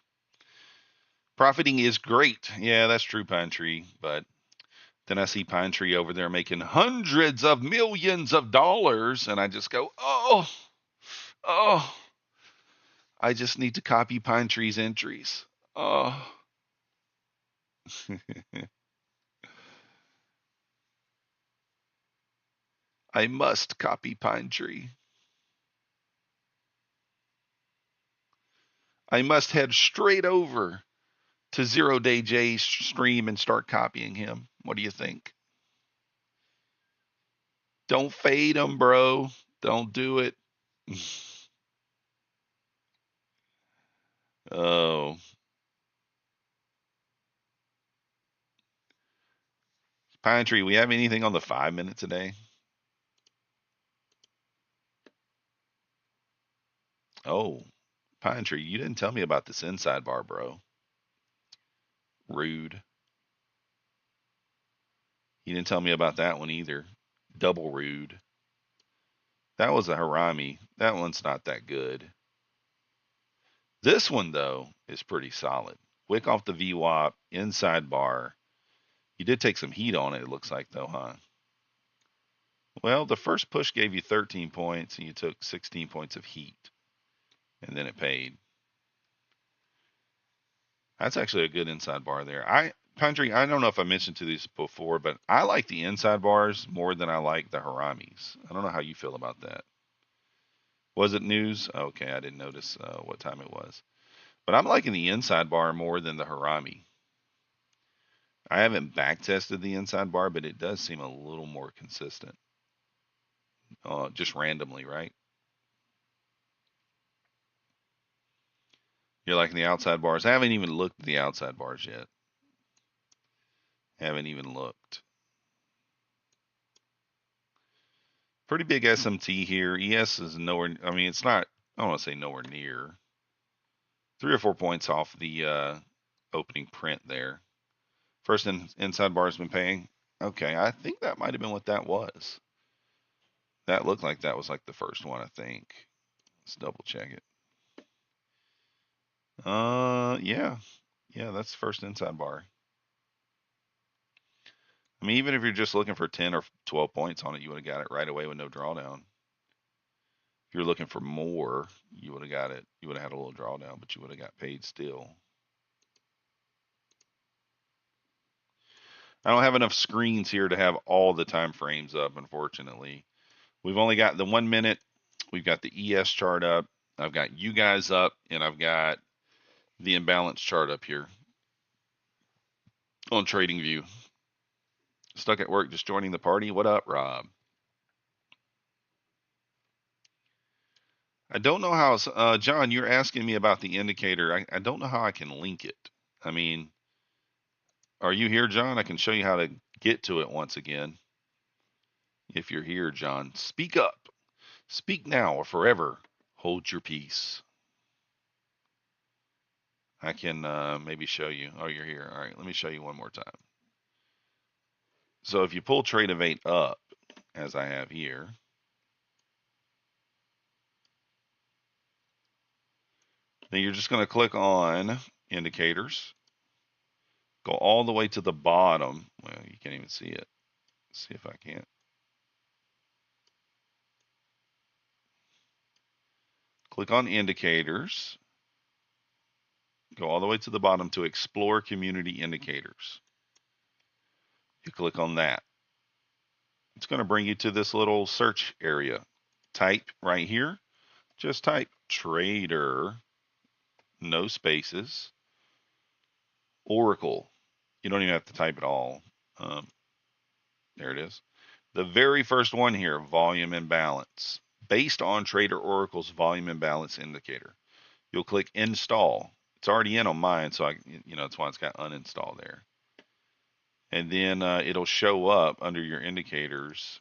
Profiting is great. Yeah, that's true, Pine Tree. But then I see Pine Tree over there making hundreds of millions of dollars, and I just go, oh, I just need to copy Pine Tree's entries. Oh. I must copy Pine Tree. I must head straight over to Zero Day J's stream and start copying him. What do you think? Don't fade him, bro. Don't do it. Oh, Pine Tree, we have anything on the 5 minute today? Oh, Pine Tree, you didn't tell me about this inside bar, bro. Rude. You didn't tell me about that one either. Double rude. That was a Harami. That one's not that good. This one, though, is pretty solid. Wick off the VWAP, inside bar. You did take some heat on it, it looks like, though, huh? Well, the first push gave you 13 points, and you took 16 points of heat, and then it paid. That's actually a good inside bar there. Country, I don't know if I mentioned to these before, but I like the inside bars more than I like the Haramis. I don't know how you feel about that. Was it news? Okay, I didn't notice what time it was. But I'm liking the inside bar more than the Harami. I haven't back tested the inside bar, but it does seem a little more consistent. Just randomly, right? You're liking the outside bars. I haven't even looked at the outside bars yet. Haven't even looked. Pretty big SMT here. ES is nowhere. I mean, it's not. I don't want to say nowhere near. 3 or 4 points off the opening print there. First inside bar has been paying. Okay, I think that might have been what that was. That looked like that was like the first one, I think. Let's double check it. Yeah. Yeah, that's the first inside bar. I mean, even if you're just looking for 10 or 12 points on it, you would have got it right away with no drawdown. If you're looking for more, you would have got it. You would have had a little drawdown, but you would have got paid still. I don't have enough screens here to have all the time frames up, unfortunately. We've only got the 1 minute. We've got the ES chart up. I've got you guys up, and I've got the imbalance chart up here on TradingView. Stuck at work, just joining the party. What up, Rob? I don't know how, John, you're asking me about the indicator. I don't know how I can link it. I mean, are you here, John? I can show you how to get to it once again. If you're here, John, speak up. Speak now or forever hold your peace. I can maybe show you. Oh, you're here. All right, let me show you one more time. So if you pull Trade Evade up, as I have here, then you're just going to click on indicators, go all the way to the bottom. Well, you can't even see it. Let's see if I can. Click on indicators, go all the way to the bottom to explore community indicators. You click on that. It's going to bring you to this little search area. Type right here, just type trader, no spaces, Oracle. You don't even have to type it all. There it is. The very first one here, volume imbalance, based on Trader Oracle's volume imbalance indicator. You'll click install. It's already in on mine, so that's why it's got uninstall there. And then it'll show up under your indicators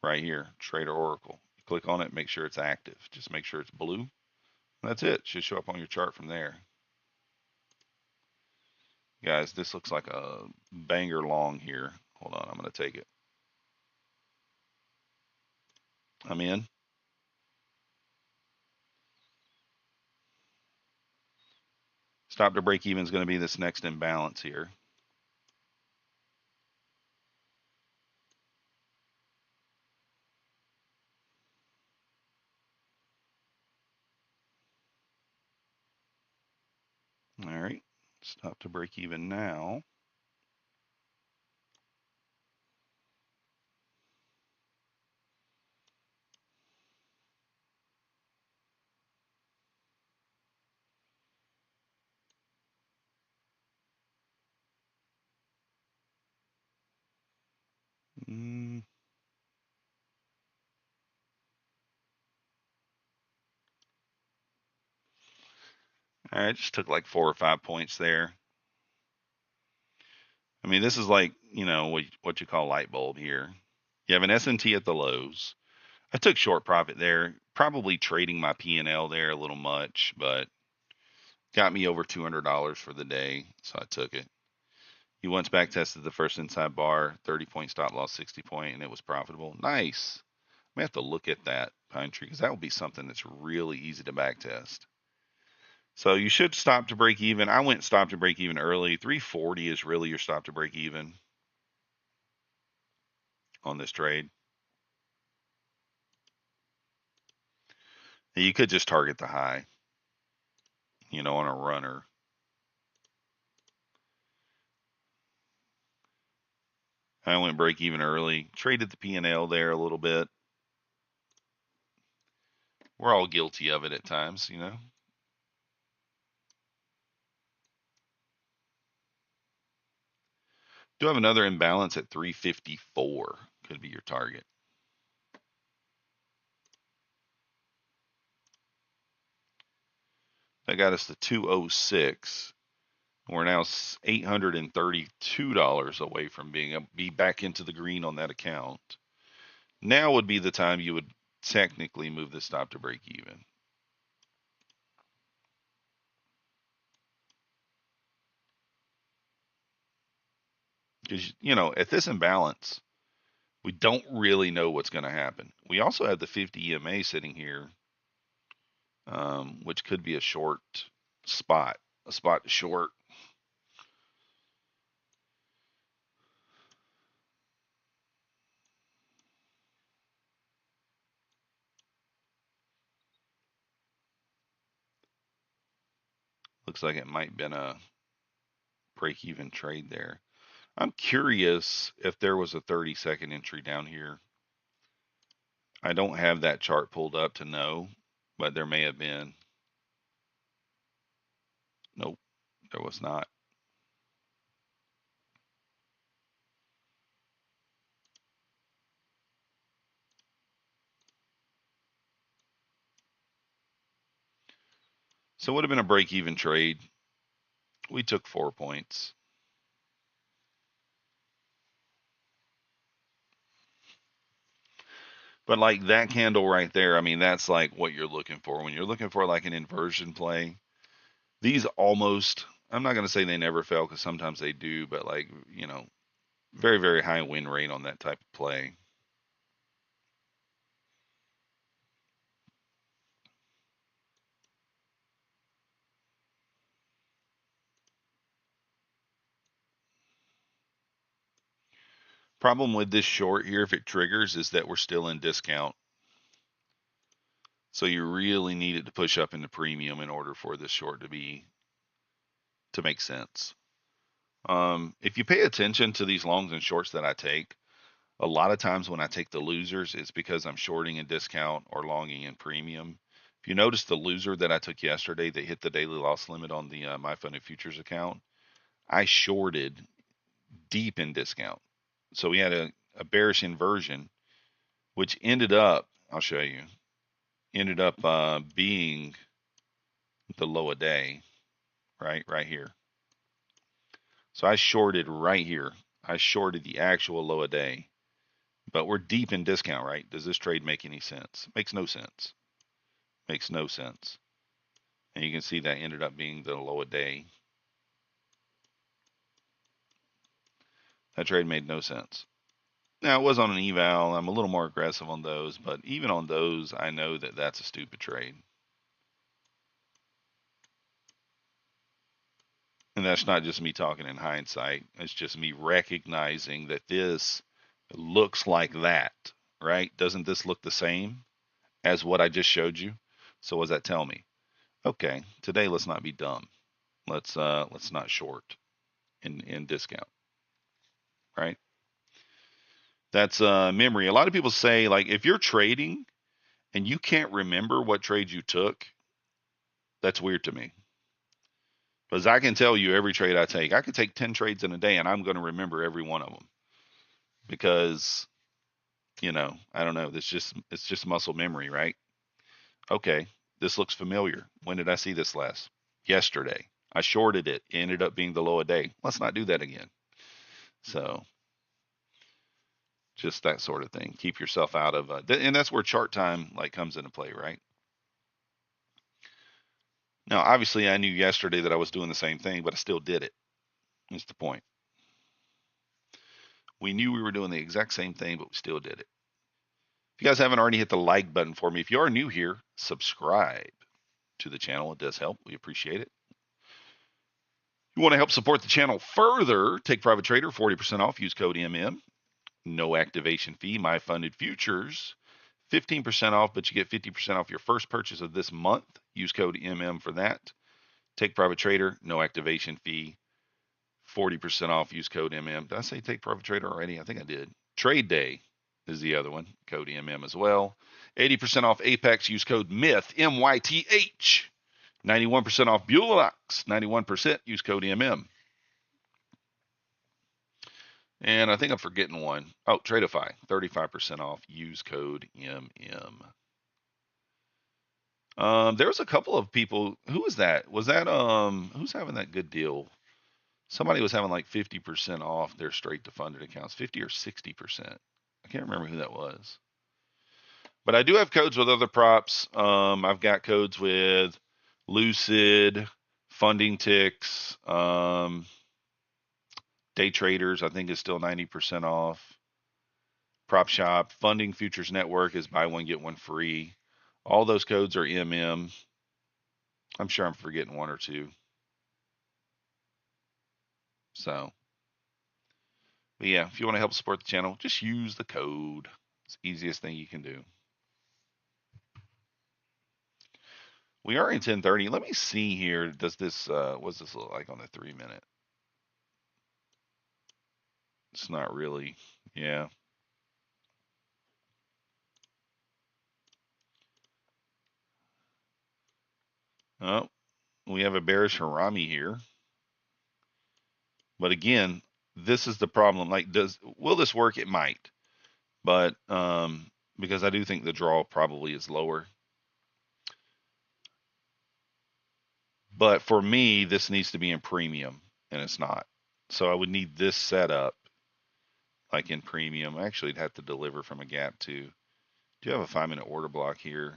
right here, Trader Oracle. You click on it, make sure it's active. Just make sure it's blue. That's it. Should show up on your chart from there. Guys, this looks like a banger long here. Hold on, I'm going to take it. I'm in. Stop to break even is going to be this next imbalance here. All right, stop to break even now. Mm. All right, just took like 4 or 5 points there. I mean, this is like, what you call light bulb here. You have an S&T at the lows. I took short profit there, probably trading my P&L there a little much, but got me over $200 for the day, so I took it. He once back tested the first inside bar, 30-point stop loss, 60-point, and it was profitable. Nice. I may have to look at that, Pine Tree, because that would be something that's really easy to back test. So you should stop to break even. I went stop to break even early. 340 is really your stop to break even on this trade. You could just target the high, on a runner. I went break even early, traded the P&L there a little bit. We're all guilty of it at times, Do have another imbalance at 354. Could be your target. That got us to 206. We're now $832 away from be back into the green on that account. Now would be the time you would technically move the stop to break even. Because, at this imbalance, we don't really know what's going to happen. We also have the 50 EMA sitting here, which could be a short spot, a spot to short. Looks like it might have been a break-even trade there. I'm curious if there was a 30-second entry down here. I don't have that chart pulled up to know, but there may have been. Nope, there was not. So it would have been a break-even trade. We took 4 points. But like that candle right there, I mean, that's like what you're looking for. When you're looking for like an inversion play, these almost, I'm not going to say they never fail because sometimes they do, but like, very, very high win rate on that type of play. Problem with this short here, if it triggers, is that we're still in discount. So you really need it to push up into premium in order for this short to make sense. If you pay attention to these longs and shorts that I take, a lot of times when I take the losers, it's because I'm shorting in discount or longing in premium. If you notice the loser that I took yesterday that hit the daily loss limit on the My Funded Futures account, I shorted deep in discount. So we had a bearish inversion, which ended up, I'll show you, ended up being the low a day, right here. So I shorted right here. I shorted the actual low a day, but we're deep in discount, right? Does this trade make any sense? Makes no sense. Makes no sense. And you can see that ended up being the low a day. That trade made no sense. Now, it was on an eval. I'm a little more aggressive on those, but even on those, I know that that's a stupid trade. And that's not just me talking in hindsight. It's just me recognizing that this looks like that, right? Doesn't this look the same as what I just showed you? So what does that tell me? Okay, today let's not be dumb. Let's not short in discount, right? That's memory. A lot of people say like if you're trading and you can't remember what trades you took, that's weird to me. Because I can tell you every trade I take. I could take 10 trades in a day and I'm going to remember every one of them because, I don't know, it's just muscle memory, right? Okay, this looks familiar. When did I see this last? Yesterday. I shorted it. It ended up being the low a day. Let's not do that again. So, just that sort of thing. Keep yourself out of and that's where chart time like comes into play, right? Now, obviously, I knew yesterday that I was doing the same thing, but I still did it. That's the point. We knew we were doing the exact same thing, but we still did it. If you guys haven't already hit the like button for me, if you are new here, subscribe to the channel. It does help. We appreciate it. You want to help support the channel further, take Private Trader 40% off. Use code MM. No activation fee. My Funded Futures 15% off, but you get 50% off your first purchase of this month. Use code MM for that. Take Private Trader, no activation fee. 40% off. Use code MM. Did I say take Private Trader already? I think I did. Trade Day is the other one. Code MM as well. 80% off Apex. Use code MYTH, MYTH. 91% off Bulenox. 91%. Use code MM. And I think I'm forgetting one. Oh, Tradeify. 35% off. Use code MM. There was a couple of people. Who was that? Was that who's having that good deal? Somebody was having like 50% off their straight to funded accounts, 50 or 60%. I can't remember who that was. But I do have codes with other props. I've got codes with Lucid, Funding Ticks, Day Traders, I think is still 90% off. Prop Shop, Funding Futures Network is buy one, get one free. All those codes are MM. I'm sure I'm forgetting one or two. So, but yeah, if you want to help support the channel, just use the code. It's the easiest thing you can do. We are in 1030. Let me see here. Does this, what's this look like on the 3-minute? It's not really. Yeah. Oh, we have a bearish Harami here. But again, this is the problem. Like, will this work? It might. But because I do think the draw probably is lower. But for me, this needs to be in premium, and it's not. So I would need this setup like in premium. Actually, it'd have to deliver from a gap too. Do you have a 5-minute order block here?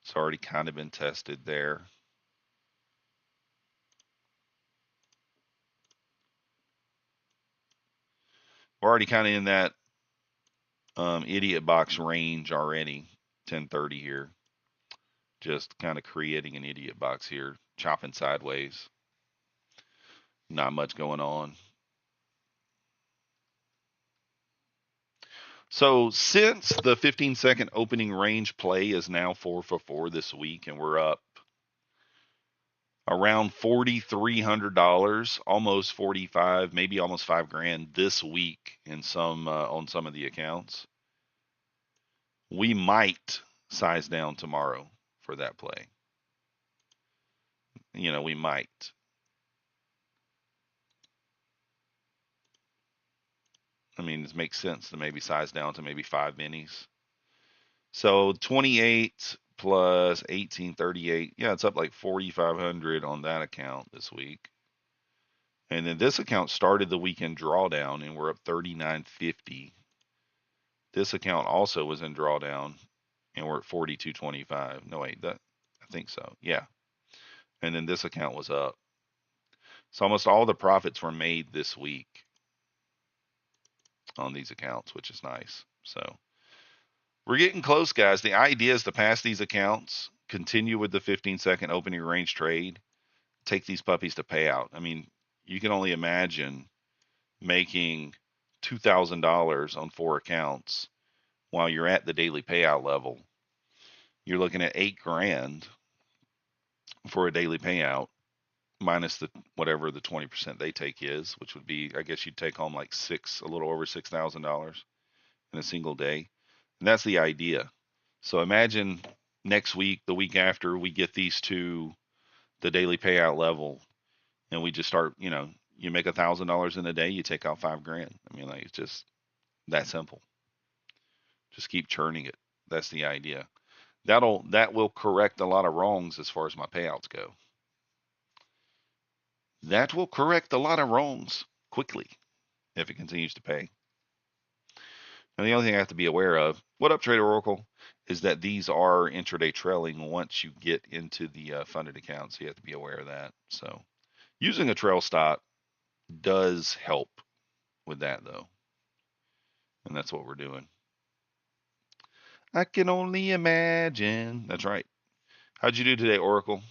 It's already kind of been tested there. We're already kind of in that idiot box range already. 1030 here. Just kind of creating an idiot box here, chopping sideways. Not much going on. So since the 15-second opening range play is now 4 for 4 this week, and we're up around $4,300, almost 45, maybe almost $5,000 this week in some on some of the accounts, we might size down tomorrow for that play. We might. I mean, it makes sense to maybe size down to maybe 5 minis. So 28 plus 1838. Yeah, it's up like 4,500 on that account this week. And then this account started the weekend drawdown and we're up 39.50. This account also was in drawdown and we're at 42.25. No, wait, I think so. Yeah. And then this account was up. So almost all the profits were made this week on these accounts, which is nice. So we're getting close, guys. The idea is to pass these accounts, continue with the 15-second opening range trade, take these puppies to payout. I mean, you can only imagine making $2,000 on 4 accounts while you're at the daily payout level. You're looking at $8,000 for a daily payout, minus the whatever the 20% they take is, which would be, I guess you'd take home like a little over $6,000 in a single day. And that's the idea. So imagine next week, the week after, we get these to the daily payout level, and we just start. You make $1,000 in a day, you take out $5,000. I mean, like, it's just that simple. Just keep churning it. That's the idea. That will correct a lot of wrongs as far as my payouts go. That will correct a lot of wrongs quickly if it continues to pay. And the only thing I have to be aware of, what up, Trader Oracle, is that these are intraday trailing once you get into the funded account. So you have to be aware of that. So using a trail stop does help with that, though. And that's what we're doing. I can only imagine. That's right. How'd you do today, Oracle?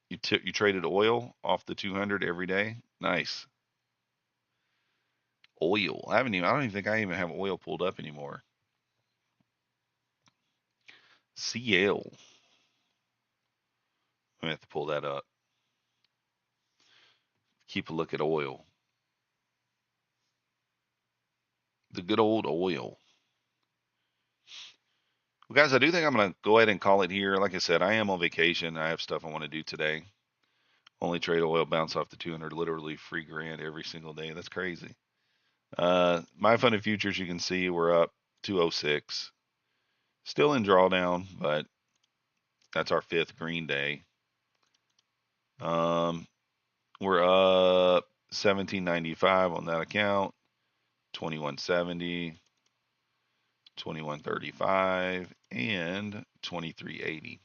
You traded oil off the 200 every day? Nice. Oil. I don't even think I even have oil pulled up anymore. CL. I'm gonna have to pull that up. Keep a look at oil. The good old oil. Well, guys, I do think I'm gonna go ahead and call it here. Like I said, I am on vacation. I have stuff I want to do today. Only trade oil, bounce off the 200, literally free grand every single day. That's crazy. My funded futures, you can see we're up 206. Still in drawdown, but that's our 5th green day. We're up 1795 on that account, 2170, 2135, and 2380.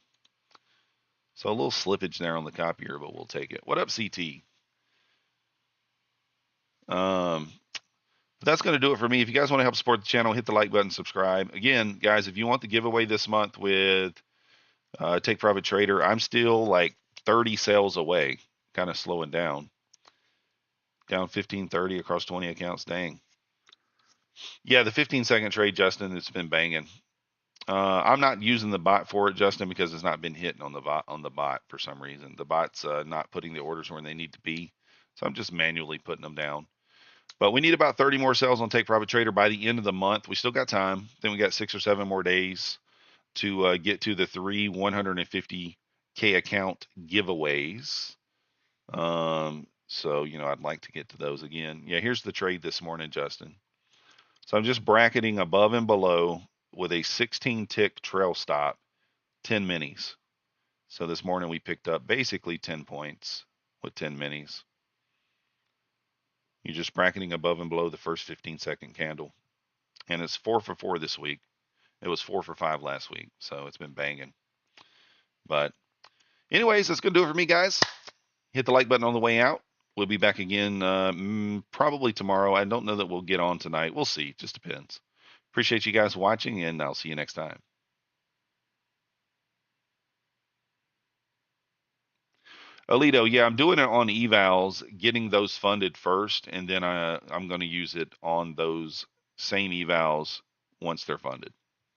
So a little slippage there on the copier, but we'll take it. What up, CT? That's going to do it for me. If you guys want to help support the channel, hit the like button, subscribe. Again, guys, if you want the giveaway this month with Take Profit Trader, I'm still like 30 sales away, kind of slowing down. Down 1530 across 20 accounts. Dang. Yeah, the 15-second trade, Justin, it's been banging. I'm not using the bot for it, Justin, because it's not been hitting on the bot for some reason. The bot's not putting the orders where they need to be, so I'm just manually putting them down. But we need about 30 more sales on Take Profit Trader by the end of the month. We still got time. Then we got 6 or 7 more days to get to the 3 150K account giveaways. So I'd like to get to those again. Yeah, here's the trade this morning, Justin. So I'm just bracketing above and below with a 16 tick trail stop, 10 minis. So this morning we picked up basically 10 points with 10 minis. You're just bracketing above and below the first 15-second candle. And it's 4 for 4 this week. It was 4 for 5 last week. So it's been banging. But anyways, that's going to do it for me, guys. Hit the like button on the way out. We'll be back again probably tomorrow. I don't know that we'll get on tonight. We'll see. Just depends. Appreciate you guys watching, and I'll see you next time. Alito, yeah, I'm doing it on evals, getting those funded first, and then I'm going to use it on those same evals once they're funded.